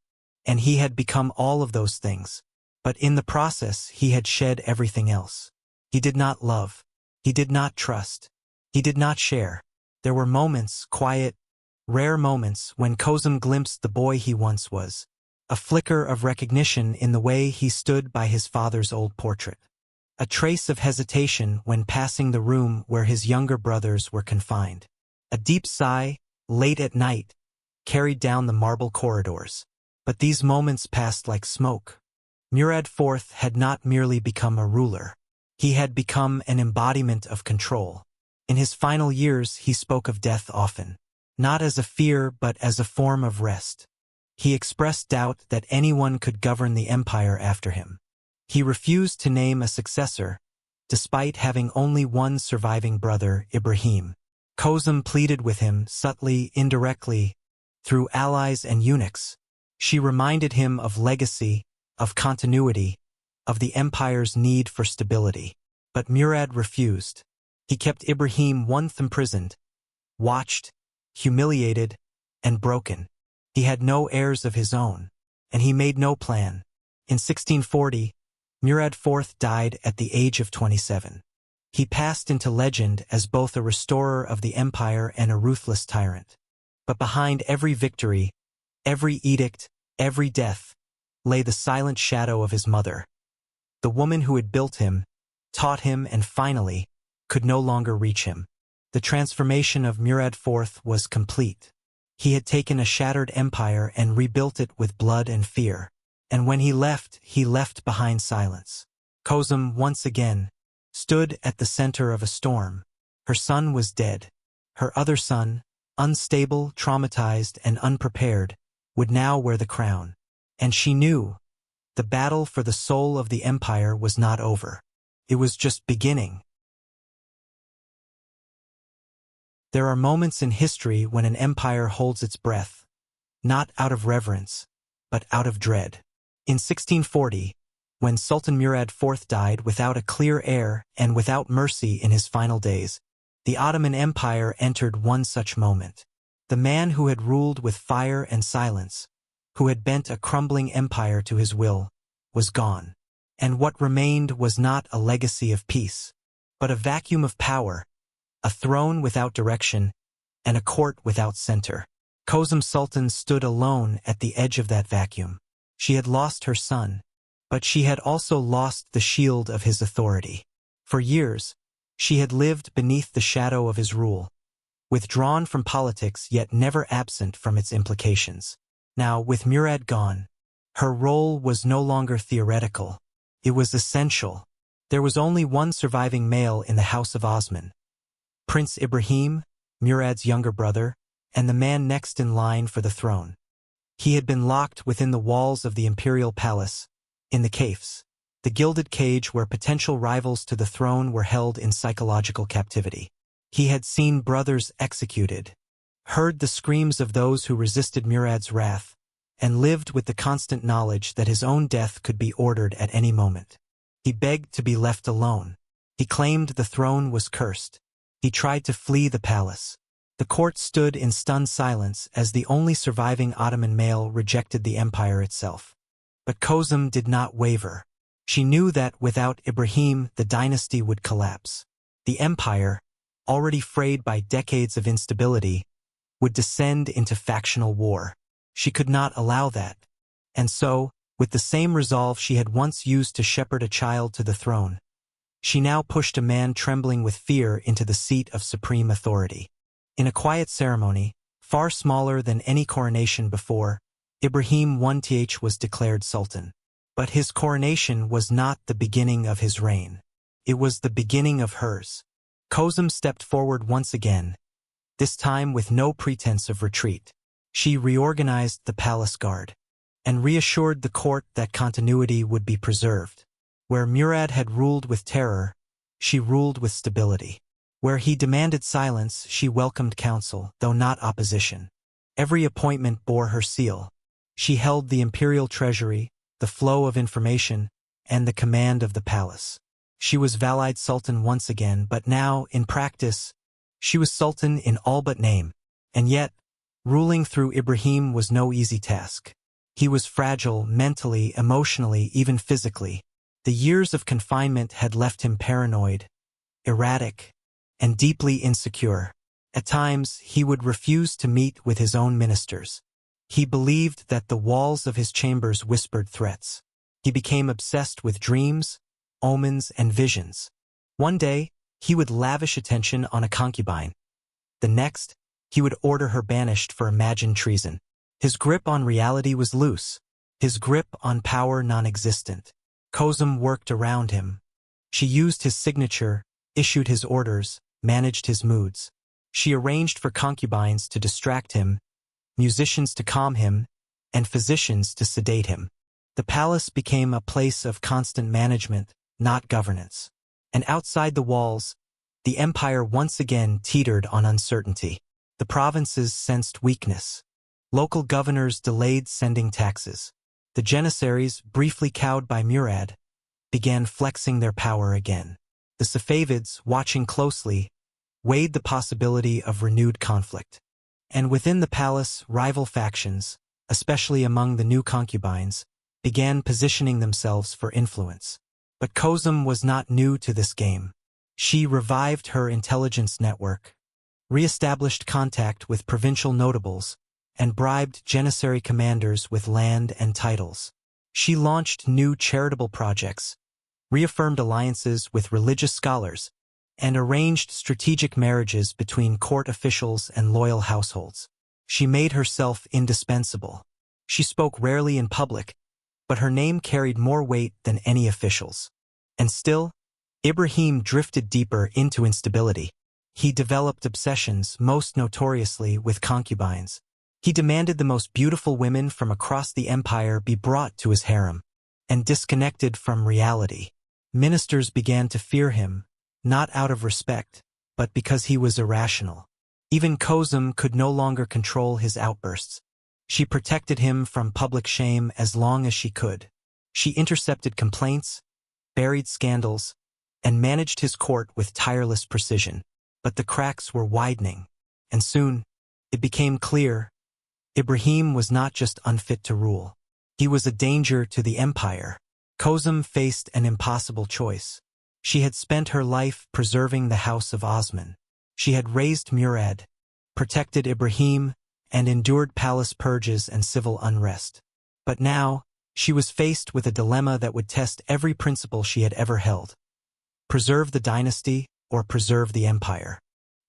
S1: And he had become all of those things. But in the process, he had shed everything else. He did not love. He did not trust. He did not share. There were moments, quiet, rare moments, when Kosem glimpsed the boy he once was. A flicker of recognition in the way he stood by his father's old portrait. A trace of hesitation when passing the room where his younger brothers were confined. A deep sigh, late at night, carried down the marble corridors. But these moments passed like smoke. Murad IV had not merely become a ruler. He had become an embodiment of control. In his final years, he spoke of death often. Not as a fear, but as a form of rest. He expressed doubt that anyone could govern the empire after him. He refused to name a successor, despite having only one surviving brother, Ibrahim. Kosem pleaded with him, subtly, indirectly, through allies and eunuchs. She reminded him of legacy, of continuity, of the empire's need for stability. But Murad refused. He kept Ibrahim once imprisoned, watched, humiliated, and broken. He had no heirs of his own, and he made no plan. In 1640, Murad IV died at the age of 27. He passed into legend as both a restorer of the empire and a ruthless tyrant. But behind every victory, every edict, every death, lay the silent shadow of his mother. The woman who had built him, taught him, and finally, could no longer reach him. The transformation of Murad IV was complete. He had taken a shattered empire and rebuilt it with blood and fear. And when he left behind silence. Kosem, once again, stood at the center of a storm. Her son was dead. Her other son, unstable, traumatized, and unprepared, would now wear the crown. And she knew the battle for the soul of the empire was not over. It was just beginning. There are moments in history when an empire holds its breath, not out of reverence, but out of dread. In 1640, when Sultan Murad IV died without a clear heir and without mercy in his final days, the Ottoman Empire entered one such moment. The man who had ruled with fire and silence, who had bent a crumbling empire to his will, was gone. And what remained was not a legacy of peace, but a vacuum of power, a throne without direction, and a court without center. Kösem Sultan stood alone at the edge of that vacuum. She had lost her son, but she had also lost the shield of his authority. For years, she had lived beneath the shadow of his rule, withdrawn from politics yet never absent from its implications. Now, with Murad gone, her role was no longer theoretical. It was essential. There was only one surviving male in the house of Osman, Prince Ibrahim, Murad's younger brother, and the man next in line for the throne. He had been locked within the walls of the imperial palace, in the kafes, the gilded cage where potential rivals to the throne were held in psychological captivity. He had seen brothers executed, heard the screams of those who resisted Murad's wrath, and lived with the constant knowledge that his own death could be ordered at any moment. He begged to be left alone. He claimed the throne was cursed. He tried to flee the palace. The court stood in stunned silence as the only surviving Ottoman male rejected the empire itself. But Kosem did not waver. She knew that without Ibrahim, the dynasty would collapse. The empire, already frayed by decades of instability, would descend into factional war. She could not allow that. And so, with the same resolve she had once used to shepherd a child to the throne, she now pushed a man trembling with fear into the seat of supreme authority. In a quiet ceremony, far smaller than any coronation before, Ibrahim I was declared sultan. But his coronation was not the beginning of his reign. It was the beginning of hers. Kosem stepped forward once again, this time with no pretense of retreat. She reorganized the palace guard and reassured the court that continuity would be preserved. Where Murad had ruled with terror, she ruled with stability. Where he demanded silence, she welcomed counsel, though not opposition. Every appointment bore her seal. She held the imperial treasury, the flow of information, and the command of the palace. She was Valide Sultan once again, but now, in practice, she was Sultan in all but name. And yet, ruling through Ibrahim was no easy task. He was fragile mentally, emotionally, even physically. The years of confinement had left him paranoid, erratic, and deeply insecure. At times, he would refuse to meet with his own ministers. He believed that the walls of his chambers whispered threats. He became obsessed with dreams, omens, and visions. One day, he would lavish attention on a concubine. The next, he would order her banished for imagined treason. His grip on reality was loose, his grip on power non-existent. Kosem worked around him. She used his signature, issued his orders, managed his moods. She arranged for concubines to distract him, musicians to calm him, and physicians to sedate him. The palace became a place of constant management, not governance. And outside the walls, the empire once again teetered on uncertainty. The provinces sensed weakness. Local governors delayed sending taxes. The janissaries, briefly cowed by Murad, began flexing their power again. The Safavids, watching closely, weighed the possibility of renewed conflict. And within the palace, rival factions, especially among the new concubines, began positioning themselves for influence. But Kosem was not new to this game. She revived her intelligence network, re-established contact with provincial notables, and bribed janissary commanders with land and titles. She launched new charitable projects, reaffirmed alliances with religious scholars, and arranged strategic marriages between court officials and loyal households. She made herself indispensable. She spoke rarely in public, but her name carried more weight than any official's. And still, Ibrahim drifted deeper into instability. He developed obsessions, most notoriously with concubines. He demanded the most beautiful women from across the empire be brought to his harem, and disconnected from reality. Ministers began to fear him, not out of respect, but because he was irrational. Even Kosem could no longer control his outbursts. She protected him from public shame as long as she could. She intercepted complaints, buried scandals, and managed his court with tireless precision. But the cracks were widening, and soon, it became clear, Ibrahim was not just unfit to rule. He was a danger to the empire. Kosem faced an impossible choice. She had spent her life preserving the house of Osman. She had raised Murad, protected Ibrahim, and endured palace purges and civil unrest. But now, she was faced with a dilemma that would test every principle she had ever held. Preserve the dynasty or preserve the empire.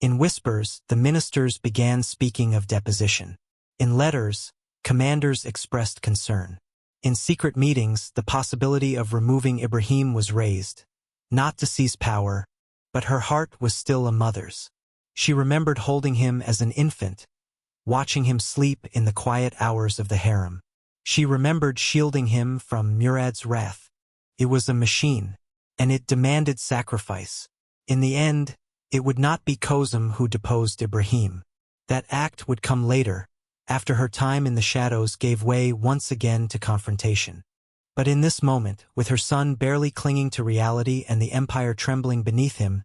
S1: In whispers, the ministers began speaking of deposition. In letters, commanders expressed concern. In secret meetings, the possibility of removing Ibrahim was raised. not to seize power, but her heart was still a mother's. She remembered holding him as an infant, watching him sleep in the quiet hours of the harem. She remembered shielding him from Murad's wrath. It was a machine, and it demanded sacrifice. In the end, it would not be Kosem who deposed Ibrahim. That act would come later, after her time in the shadows gave way once again to confrontation. But in this moment, with her son barely clinging to reality and the empire trembling beneath him,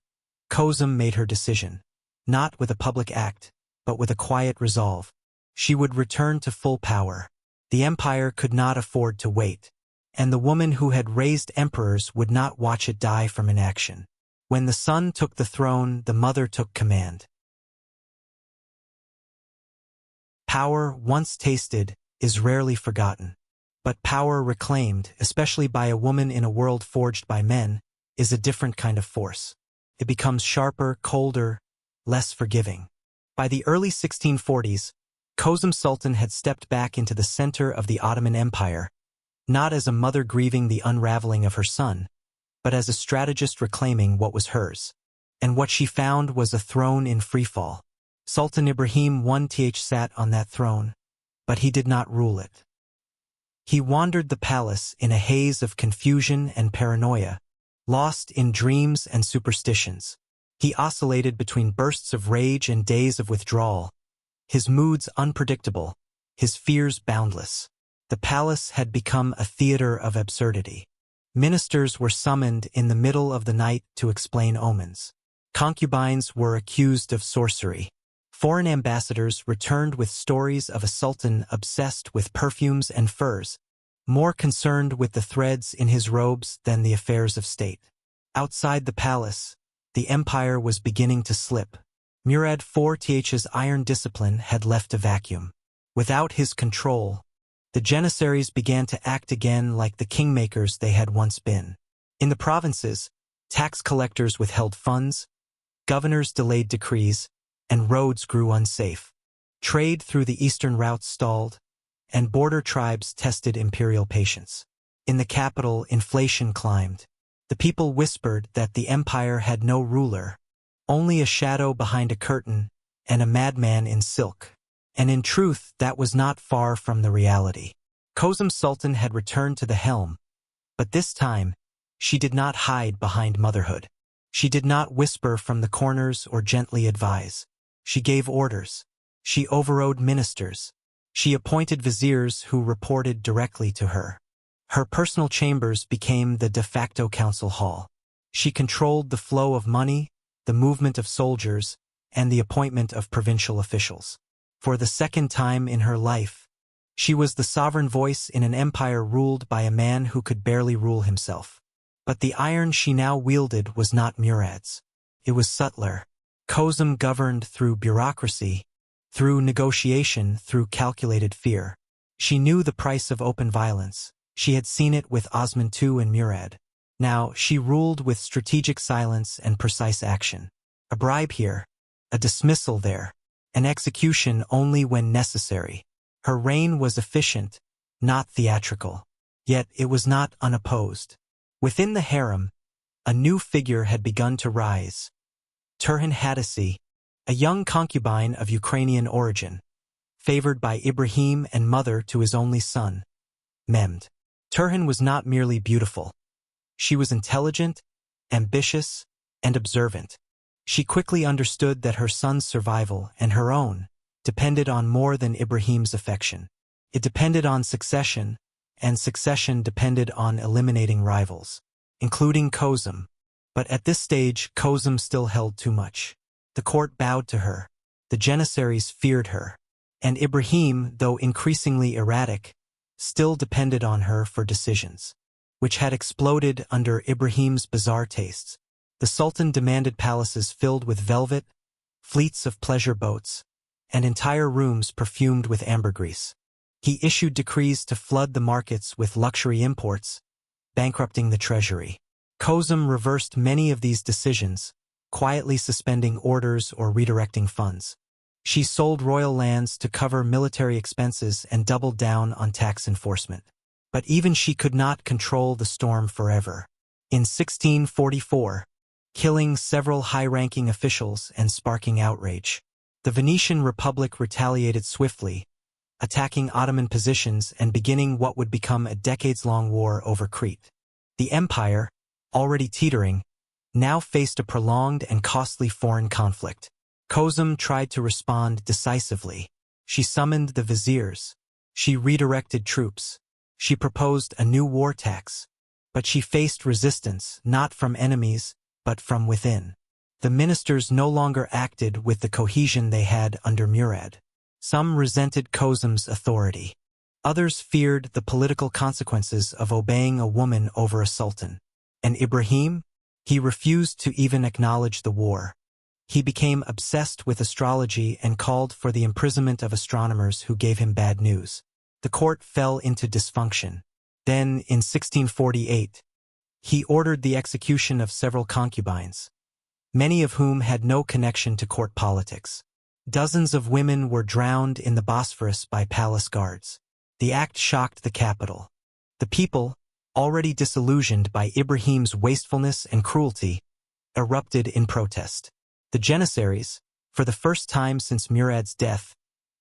S1: Kosem made her decision. Not with a public act, but with a quiet resolve. She would return to full power. The empire could not afford to wait, and the woman who had raised emperors would not watch it die from inaction. When the son took the throne, the mother took command. Power once tasted is rarely forgotten. But power reclaimed, especially by a woman in a world forged by men, is a different kind of force. It becomes sharper, colder, less forgiving. By the early 1640s, Kösem Sultan had stepped back into the center of the Ottoman Empire, not as a mother grieving the unraveling of her son, but as a strategist reclaiming what was hers. And what she found was a throne in freefall. Sultan Ibrahim I sat on that throne, but he did not rule it. He wandered the palace in a haze of confusion and paranoia, lost in dreams and superstitions. He oscillated between bursts of rage and days of withdrawal, his moods unpredictable, his fears boundless. The palace had become a theater of absurdity. Ministers were summoned in the middle of the night to explain omens. Concubines were accused of sorcery. Foreign ambassadors returned with stories of a sultan obsessed with perfumes and furs, more concerned with the threads in his robes than the affairs of state. Outside the palace, the empire was beginning to slip. Murad IV's iron discipline had left a vacuum. Without his control, the janissaries began to act again like the kingmakers they had once been. In the provinces, tax collectors withheld funds, governors delayed decrees, and roads grew unsafe. Trade through the eastern routes stalled, and border tribes tested imperial patience. In the capital, inflation climbed. The people whispered that the empire had no ruler, only a shadow behind a curtain and a madman in silk. And in truth, that was not far from the reality. Kösem Sultan had returned to the helm, but this time, she did not hide behind motherhood. She did not whisper from the corners or gently advise. She gave orders. She overrode ministers. She appointed viziers who reported directly to her. Her personal chambers became the de facto council hall. She controlled the flow of money, the movement of soldiers, and the appointment of provincial officials. For the second time in her life, she was the sovereign voice in an empire ruled by a man who could barely rule himself. But the iron she now wielded was not Murad's. It was subtler. Kosem governed through bureaucracy, through negotiation, through calculated fear. She knew the price of open violence. She had seen it with Osman II and Murad. Now, she ruled with strategic silence and precise action. A bribe here, a dismissal there, an execution only when necessary. Her reign was efficient, not theatrical. Yet it was not unopposed. Within the harem, a new figure had begun to rise. Turhan Hadisi, a young concubine of Ukrainian origin, favored by Ibrahim and mother to his only son, Mehmed. Turhan was not merely beautiful. She was intelligent, ambitious, and observant. She quickly understood that her son's survival and her own depended on more than Ibrahim's affection. It depended on succession, and succession depended on eliminating rivals, including Kosem. But at this stage, Kosem still held too much. The court bowed to her. The janissaries feared her. And Ibrahim, though increasingly erratic, still depended on her for decisions, which had exploded under Ibrahim's bizarre tastes. The Sultan demanded palaces filled with velvet, fleets of pleasure boats, and entire rooms perfumed with ambergris. He issued decrees to flood the markets with luxury imports, bankrupting the treasury. Kosem reversed many of these decisions, quietly suspending orders or redirecting funds. She sold royal lands to cover military expenses and doubled down on tax enforcement. But even she could not control the storm forever. in 1644, killing several high-ranking officials and sparking outrage. The Venetian Republic retaliated swiftly, attacking Ottoman positions and beginning what would become a decades-long war over Crete. The empire, already teetering, now faced a prolonged and costly foreign conflict. Kosem tried to respond decisively. She summoned the viziers. She redirected troops. She proposed a new war tax. But she faced resistance, not from enemies, but from within. The ministers no longer acted with the cohesion they had under Murad. Some resented Kosem's authority. Others feared the political consequences of obeying a woman over a sultan. And Ibrahim? He refused to even acknowledge the war. He became obsessed with astrology and called for the imprisonment of astronomers who gave him bad news. The court fell into dysfunction. Then, in 1648, he ordered the execution of several concubines, many of whom had no connection to court politics. Dozens of women were drowned in the Bosphorus by palace guards. The act shocked the capital. The people, already disillusioned by Ibrahim's wastefulness and cruelty, erupted in protest. The Janissaries, for the first time since Murad's death,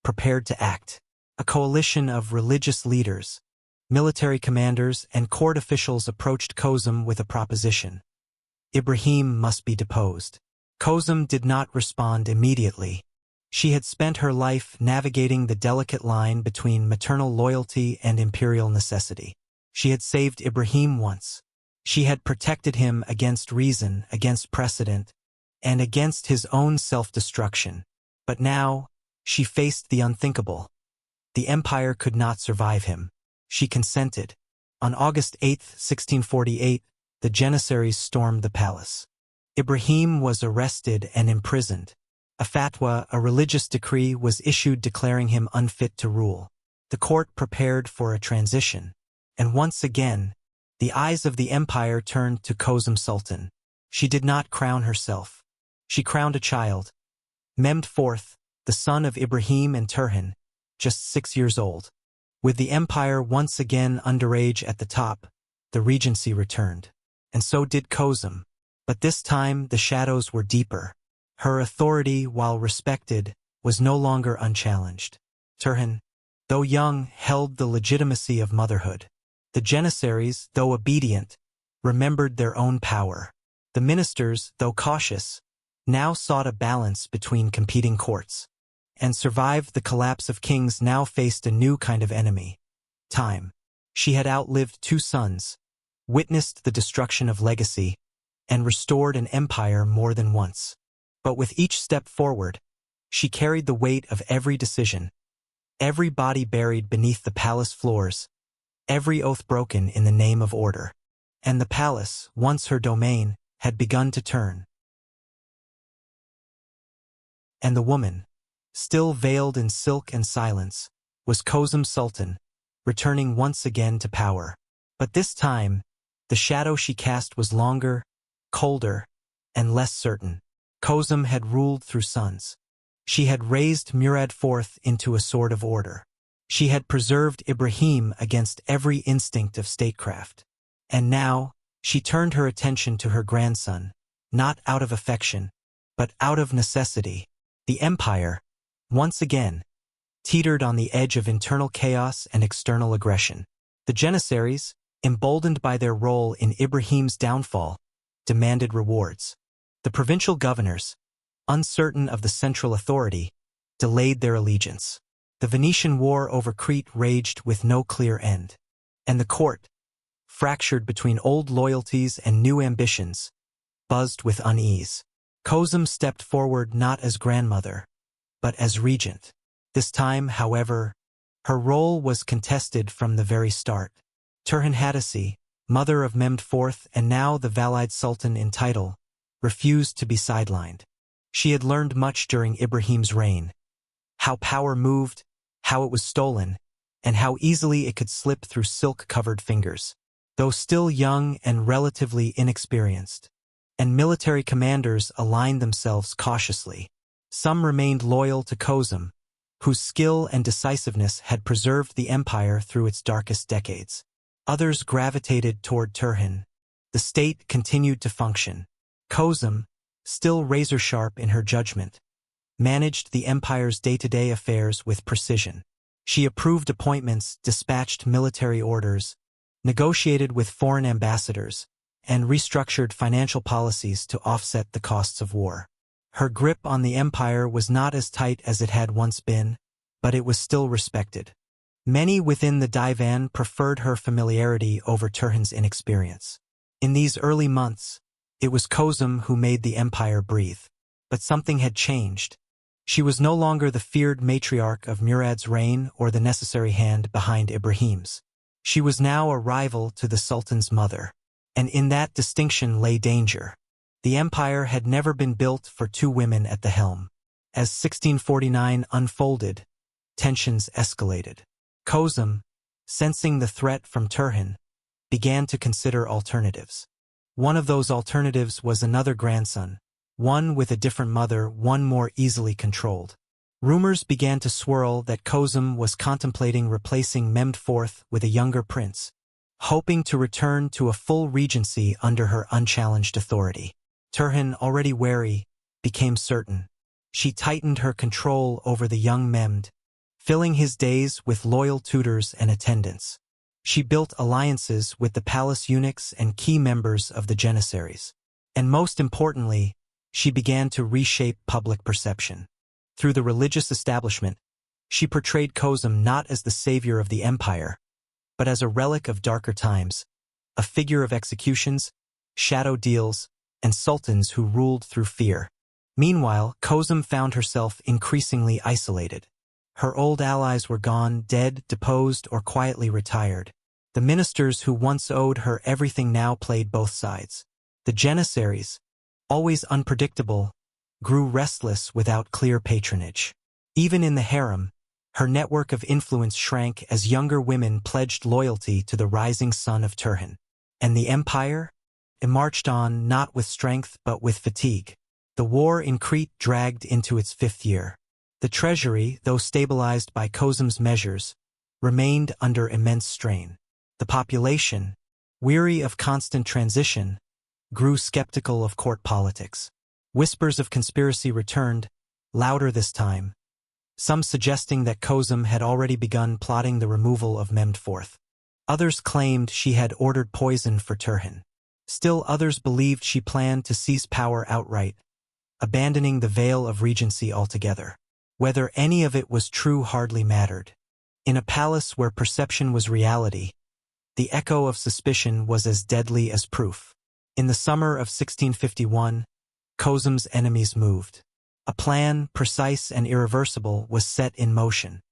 S1: prepared to act. A coalition of religious leaders, military commanders, and court officials approached Kosem with a proposition. Ibrahim must be deposed. Kosem did not respond immediately. She had spent her life navigating the delicate line between maternal loyalty and imperial necessity. She had saved Ibrahim once. She had protected him against reason, against precedent, and against his own self-destruction. But now, she faced the unthinkable. The empire could not survive him. She consented. On August 8, 1648, the Janissaries stormed the palace. Ibrahim was arrested and imprisoned. A fatwa, a religious decree, was issued declaring him unfit to rule. The court prepared for a transition. And once again, the eyes of the empire turned to Kösem Sultan. She did not crown herself. She crowned a child, Mehmed IV, the son of Ibrahim and Turhan, just 6 years old. With the empire once again underage at the top, the regency returned. And so did Kosem. But this time the shadows were deeper. Her authority, while respected, was no longer unchallenged. Turhan, though young, held the legitimacy of motherhood. The Janissaries, though obedient, remembered their own power. The ministers, though cautious, now sought a balance between competing courts. And survived the collapse of kings now faced a new kind of enemy. Time. She had outlived 2 sons, witnessed the destruction of legacy, and restored an empire more than once. But with each step forward, she carried the weight of every decision, every body buried beneath the palace floors, every oath broken in the name of order. And the palace, once her domain, had begun to turn. And the woman, still veiled in silk and silence, was Kösem Sultan, returning once again to power. But this time, the shadow she cast was longer, colder, and less certain. Kosem had ruled through sons. She had raised Murad IV into a sword of order. She had preserved Ibrahim against every instinct of statecraft. And now, she turned her attention to her grandson, not out of affection, but out of necessity. The empire, once again, teetered on the edge of internal chaos and external aggression. The Janissaries, emboldened by their role in Ibrahim's downfall, demanded rewards. The provincial governors, uncertain of the central authority, delayed their allegiance. The Venetian war over Crete raged with no clear end. And the court, fractured between old loyalties and new ambitions, buzzed with unease. Kosem stepped forward not as grandmother, but as regent. This time, however, her role was contested from the very start. Turhan Hadisi, mother of Mehmed IV and now the Valide Sultan in title, refused to be sidelined. She had learned much during Ibrahim's reign. How power moved, how it was stolen, and how easily it could slip through silk-covered fingers. Though still young and relatively inexperienced, and military commanders aligned themselves cautiously. Some remained loyal to Kosem, whose skill and decisiveness had preserved the empire through its darkest decades. Others gravitated toward Turhan, the The state continued to function. Kosem, still razor-sharp in her judgment, managed the empire's day-to-day affairs with precision. She approved appointments, dispatched military orders, negotiated with foreign ambassadors, and restructured financial policies to offset the costs of war. Her grip on the empire was not as tight as it had once been, but it was still respected. Many within the divan preferred her familiarity over Turhan's inexperience. In these early months, it was Kosem who made the empire breathe. But something had changed. She was no longer the feared matriarch of Murad's reign or the necessary hand behind Ibrahim's. She was now a rival to the Sultan's mother. And in that distinction lay danger. The empire had never been built for two women at the helm. As 1649 unfolded, tensions escalated. Kosem, sensing the threat from Turhan, began to consider alternatives. One of those alternatives was another grandson, one with a different mother, one more easily controlled. Rumors began to swirl that Kosem was contemplating replacing Mehmed IV with a younger prince, hoping to return to a full regency under her unchallenged authority. Turhan, already wary, became certain. She tightened her control over the young Mehmed, filling his days with loyal tutors and attendants. She built alliances with the palace eunuchs and key members of the janissaries. And most importantly, she began to reshape public perception. Through the religious establishment, she portrayed Kosem not as the savior of the empire, but as a relic of darker times, a figure of executions, shadow deals, and sultans who ruled through fear. Meanwhile, Kosem found herself increasingly isolated. Her old allies were gone, dead, deposed, or quietly retired. The ministers who once owed her everything now played both sides. The janissaries, always unpredictable, grew restless without clear patronage. Even in the harem, her network of influence shrank as younger women pledged loyalty to the rising son of Turhan. And the empire? It marched on not with strength but with fatigue. The war in Crete dragged into its 5th year. The treasury, though stabilized by Kosem's measures, remained under immense strain. The population, weary of constant transition, grew skeptical of court politics. Whispers of conspiracy returned, louder this time, some suggesting that Kosem had already begun plotting the removal of Mehmed IV. Others claimed she had ordered poison for Turhan. Still others believed she planned to seize power outright, abandoning the veil of regency altogether. Whether any of it was true hardly mattered. In a palace where perception was reality, the echo of suspicion was as deadly as proof. In the summer of 1651, Kosem's enemies moved. A plan, precise and irreversible, was set in motion.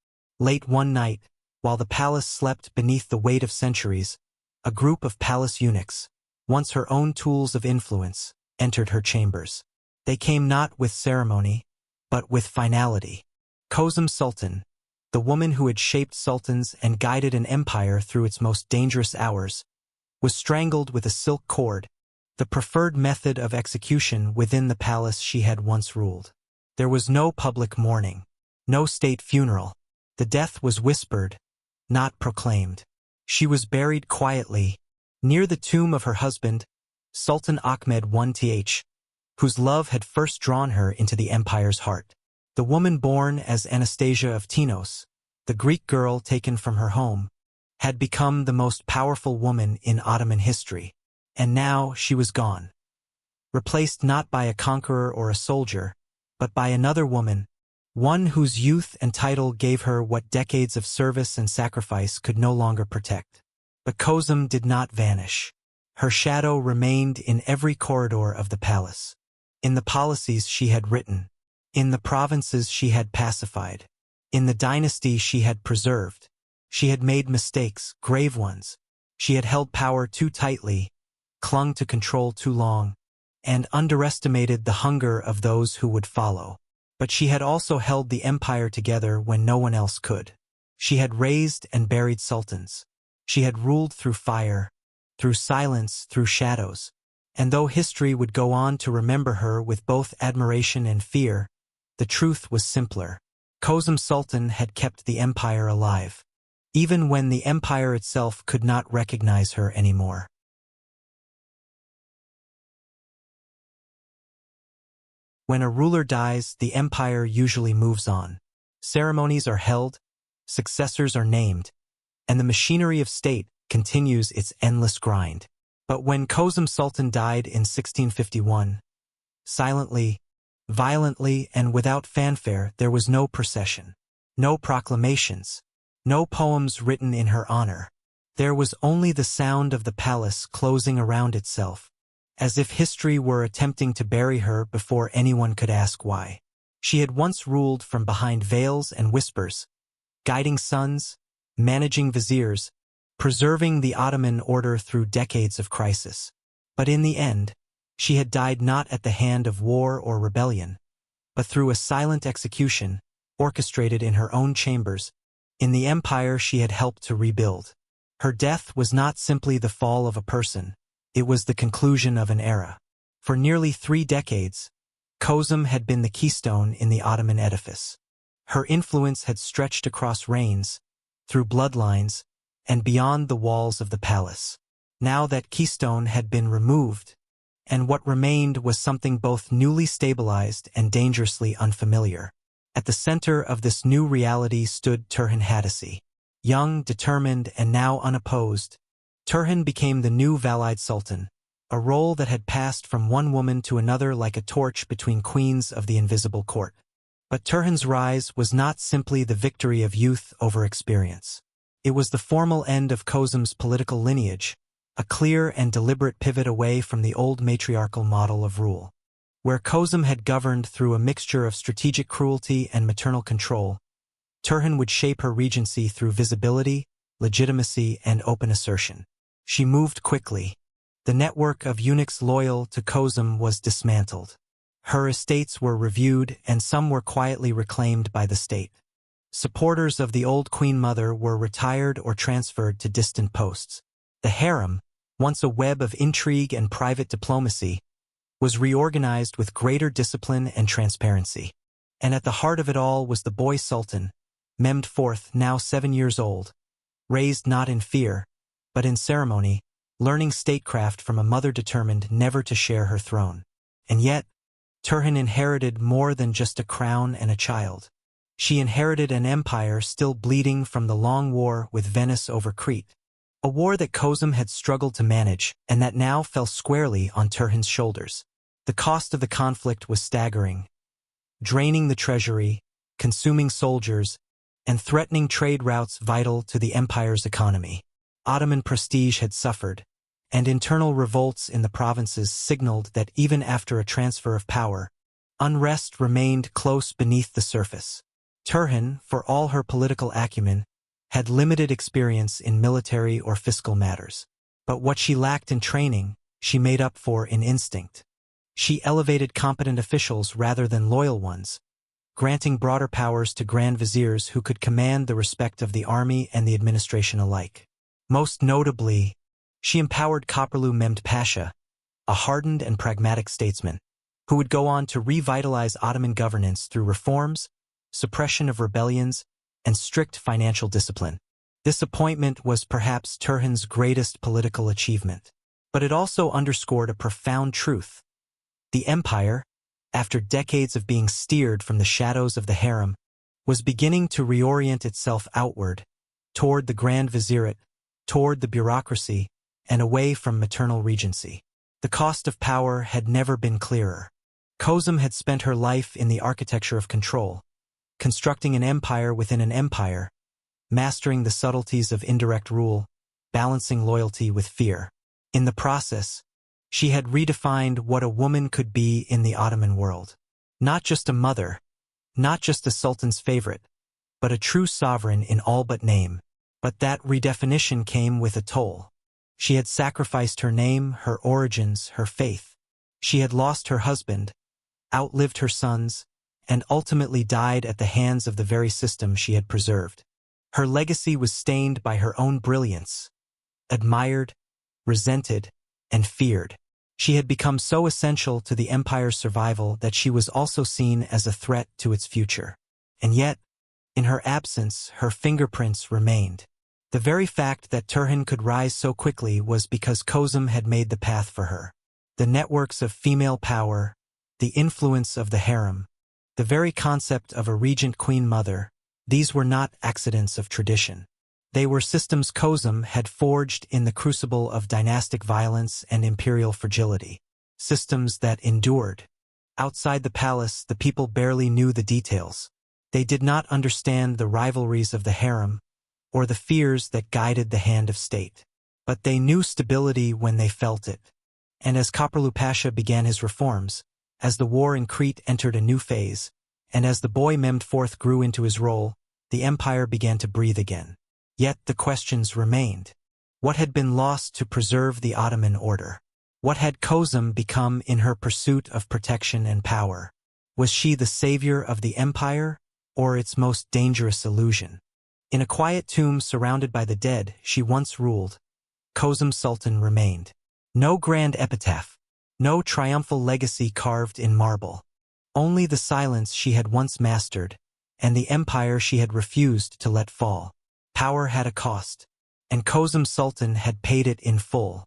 S1: Late one night, while the palace slept beneath the weight of centuries, a group of palace eunuchs, once her own tools of influence, entered her chambers. They came not with ceremony, but with finality. Kösem Sultan, the woman who had shaped sultans and guided an empire through its most dangerous hours, was strangled with a silk cord, the preferred method of execution within the palace she had once ruled. There was no public mourning, no state funeral. The death was whispered, not proclaimed. She was buried quietly, near the tomb of her husband, Sultan Ahmed I, whose love had first drawn her into the empire's heart. The woman born as Anastasia of Tinos, the Greek girl taken from her home, had become the most powerful woman in Ottoman history. And now she was gone. Replaced not by a conqueror or a soldier, but by another woman, one whose youth and title gave her what decades of service and sacrifice could no longer protect. But Kosem did not vanish. Her shadow remained in every corridor of the palace, in the policies she had written, in the provinces she had pacified, in the dynasty she had preserved. She had made mistakes, grave ones. She had held power too tightly, clung to control too long, and underestimated the hunger of those who would follow. But she had also held the empire together when no one else could. She had raised and buried sultans. She had ruled through fire, through silence, through shadows. And though history would go on to remember her with both admiration and fear, the truth was simpler. Kösem Sultan had kept the empire alive, even when the empire itself could not recognize her anymore. When a ruler dies, the empire usually moves on. Ceremonies are held, successors are named, and the machinery of state continues its endless grind. But when Kösem Sultan died in 1651, silently, violently, and without fanfare, there was no procession, no proclamations, no poems written in her honor. There was only the sound of the palace closing around itself, as if history were attempting to bury her before anyone could ask why. She had once ruled from behind veils and whispers, guiding sons, managing viziers, preserving the Ottoman order through decades of crisis. But in the end, she had died not at the hand of war or rebellion, but through a silent execution, orchestrated in her own chambers, in the empire she had helped to rebuild. Her death was not simply the fall of a person, it was the conclusion of an era. For nearly 3 decades, Kosem had been the keystone in the Ottoman edifice. Her influence had stretched across reigns, through bloodlines, and beyond the walls of the palace. Now that keystone had been removed, and what remained was something both newly stabilized and dangerously unfamiliar. At the center of this new reality stood Turhan Haddisi. Young, determined, and now unopposed, Turhan became the new Valide Sultan, a role that had passed from one woman to another like a torch between queens of the invisible court. But Turhan's rise was not simply the victory of youth over experience. It was the formal end of Kosem's political lineage, a clear and deliberate pivot away from the old matriarchal model of rule. Where Kosem had governed through a mixture of strategic cruelty and maternal control, Turhan would shape her regency through visibility, legitimacy, and open assertion. She moved quickly. The network of eunuchs loyal to Kosem was dismantled. Her estates were reviewed, and some were quietly reclaimed by the state. Supporters of the old Queen Mother were retired or transferred to distant posts. The harem, once a web of intrigue and private diplomacy, was reorganized with greater discipline and transparency. And at the heart of it all was the boy sultan, Mehmed IV, now 7 years old, raised not in fear, but in ceremony, learning statecraft from a mother determined never to share her throne. And yet, Turhan inherited more than just a crown and a child. She inherited an empire still bleeding from the long war with Venice over Crete, a war that Kosem had struggled to manage and that now fell squarely on Turhan's shoulders. The cost of the conflict was staggering, draining the treasury, consuming soldiers, and threatening trade routes vital to the empire's economy. Ottoman prestige had suffered, and internal revolts in the provinces signaled that even after a transfer of power, unrest remained close beneath the surface. Turhan, for all her political acumen, had limited experience in military or fiscal matters. But what she lacked in training, she made up for in instinct. She elevated competent officials rather than loyal ones, granting broader powers to grand viziers who could command the respect of the army and the administration alike. Most notably, she empowered Köprülü Mehmed Pasha, a hardened and pragmatic statesman, who would go on to revitalize Ottoman governance through reforms, suppression of rebellions, and strict financial discipline. This appointment was perhaps Turhan's greatest political achievement, but it also underscored a profound truth. The empire, after decades of being steered from the shadows of the harem, was beginning to reorient itself outward, toward the Grand Vizierate, toward the bureaucracy, and away from maternal regency. The cost of power had never been clearer. Kosem had spent her life in the architecture of control, constructing an empire within an empire, mastering the subtleties of indirect rule, balancing loyalty with fear. In the process, she had redefined what a woman could be in the Ottoman world. Not just a mother, not just a sultan's favorite, but a true sovereign in all but name. But that redefinition came with a toll. She had sacrificed her name, her origins, her faith. She had lost her husband, outlived her sons, and ultimately died at the hands of the very system she had preserved. Her legacy was stained by her own brilliance, admired, resented, and feared. She had become so essential to the empire's survival that she was also seen as a threat to its future. And yet, in her absence, her fingerprints remained. The very fact that Turhan could rise so quickly was because Kosem had made the path for her. The networks of female power, the influence of the harem, the very concept of a regent queen mother, these were not accidents of tradition. They were systems Kosem had forged in the crucible of dynastic violence and imperial fragility. Systems that endured. Outside the palace, the people barely knew the details. They did not understand the rivalries of the harem, or the fears that guided the hand of state. But they knew stability when they felt it. And as Kösem Pasha began his reforms, as the war in Crete entered a new phase, and as the boy Mehmed IV grew into his role, the empire began to breathe again. Yet the questions remained. What had been lost to preserve the Ottoman order? What had Kosem become in her pursuit of protection and power? Was she the savior of the empire, or its most dangerous illusion? In a quiet tomb surrounded by the dead she once ruled, Kösem Sultan remained. No grand epitaph, no triumphal legacy carved in marble. Only the silence she had once mastered, and the empire she had refused to let fall. Power had a cost, and Kösem Sultan had paid it in full.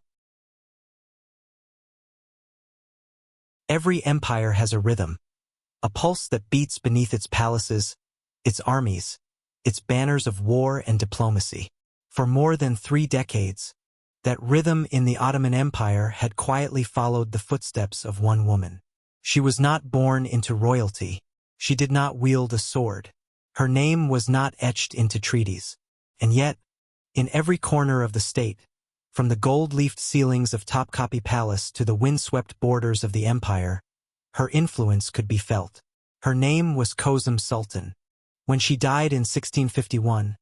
S1: Every empire has a rhythm, a pulse that beats beneath its palaces, its armies, its banners of war and diplomacy. For more than 3 decades, that rhythm in the Ottoman Empire had quietly followed the footsteps of one woman. She was not born into royalty. She did not wield a sword. Her name was not etched into treaties. And yet, in every corner of the state, from the gold-leafed ceilings of Topkapi Palace to the windswept borders of the empire, her influence could be felt. Her name was Kösem Sultan. When she died in 1651,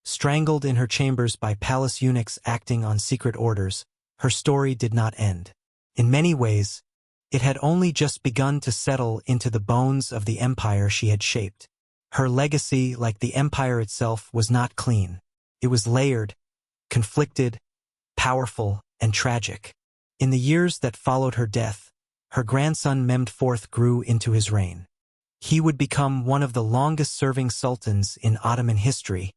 S1: strangled in her chambers by palace eunuchs acting on secret orders, her story did not end. In many ways, it had only just begun to settle into the bones of the empire she had shaped. Her legacy, like the empire itself, was not clean. It was layered, conflicted, powerful, and tragic. In the years that followed her death, her grandson Mehmed IV grew into his reign. He would become one of the longest-serving sultans in Ottoman history,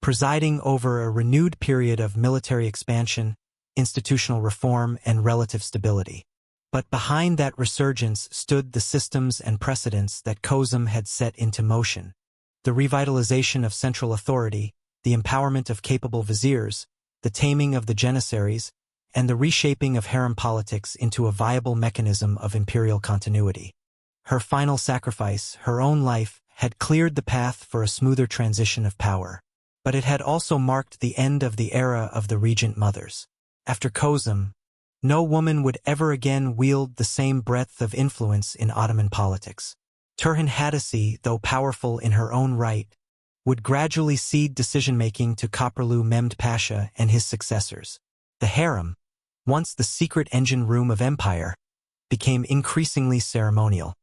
S1: presiding over a renewed period of military expansion, institutional reform, and relative stability. But behind that resurgence stood the systems and precedents that Kosem had set into motion. The revitalization of central authority, the empowerment of capable viziers, the taming of the janissaries, and the reshaping of harem politics into a viable mechanism of imperial continuity. Her final sacrifice, her own life, had cleared the path for a smoother transition of power. But it had also marked the end of the era of the regent mothers. After Kosem, no woman would ever again wield the same breadth of influence in Ottoman politics. Turhan Haddisi, though powerful in her own right, would gradually cede decision-making to Köprülü Mehmed Pasha and his successors. The harem, once the secret engine room of empire, became increasingly ceremonial,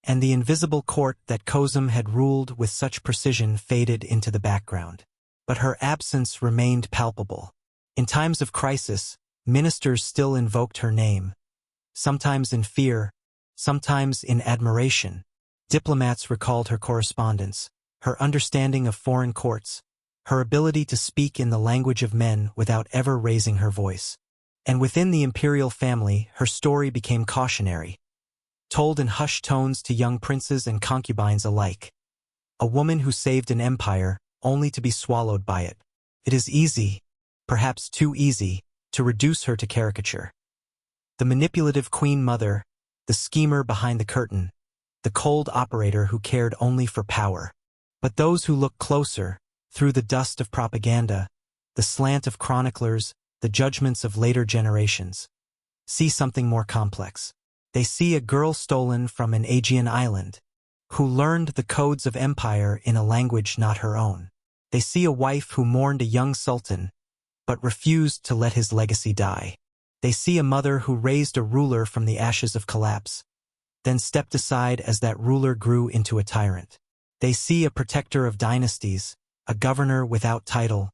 S1: and the invisible court that Kosem had ruled with such precision faded into the background. But her absence remained palpable. In times of crisis, ministers still invoked her name, sometimes in fear, sometimes in admiration. Diplomats recalled her correspondence, her understanding of foreign courts, her ability to speak in the language of men without ever raising her voice. And within the imperial family, her story became cautionary, told in hushed tones to young princes and concubines alike. A woman who saved an empire, only to be swallowed by it. It is easy, perhaps too easy, to reduce her to caricature. The manipulative queen mother, the schemer behind the curtain, the cold operator who cared only for power. But those who look closer, through the dust of propaganda, the slant of chroniclers, the judgments of later generations, see something more complex. They see a girl stolen from an Aegean island, who learned the codes of empire in a language not her own. They see a wife who mourned a young sultan, but refused to let his legacy die. They see a mother who raised a ruler from the ashes of collapse, then stepped aside as that ruler grew into a tyrant. They see a protector of dynasties, a governor without title,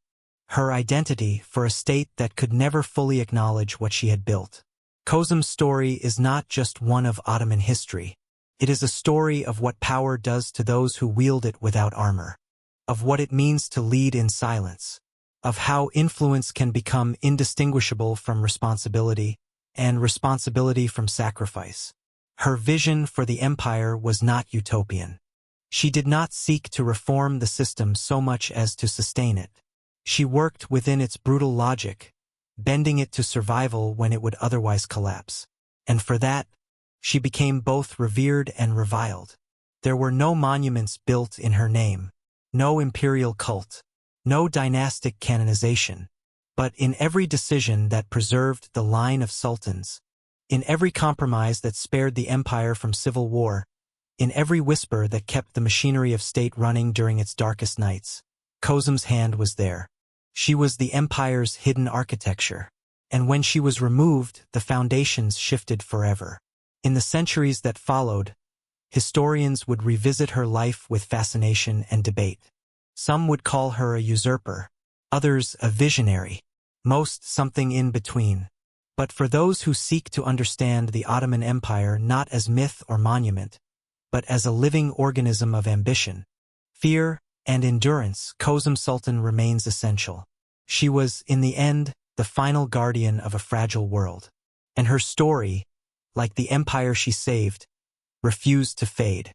S1: her identity for a state that could never fully acknowledge what she had built. Kosem's story is not just one of Ottoman history. It is a story of what power does to those who wield it without armor, of what it means to lead in silence, of how influence can become indistinguishable from responsibility, and responsibility from sacrifice. Her vision for the empire was not utopian. She did not seek to reform the system so much as to sustain it. She worked within its brutal logic, bending it to survival when it would otherwise collapse. And for that, she became both revered and reviled. There were no monuments built in her name, no imperial cult, no dynastic canonization, but in every decision that preserved the line of sultans, in every compromise that spared the empire from civil war, in every whisper that kept the machinery of state running during its darkest nights, Kosem's hand was there. She was the empire's hidden architecture, and when she was removed, the foundations shifted forever. In the centuries that followed, historians would revisit her life with fascination and debate. Some would call her a usurper, others a visionary, most something in between. But for those who seek to understand the Ottoman Empire not as myth or monument, but as a living organism of ambition, fear, and endurance, Kösem Sultan remains essential. She was, in the end, the final guardian of a fragile world. And her story, like the empire she saved, refused to fade.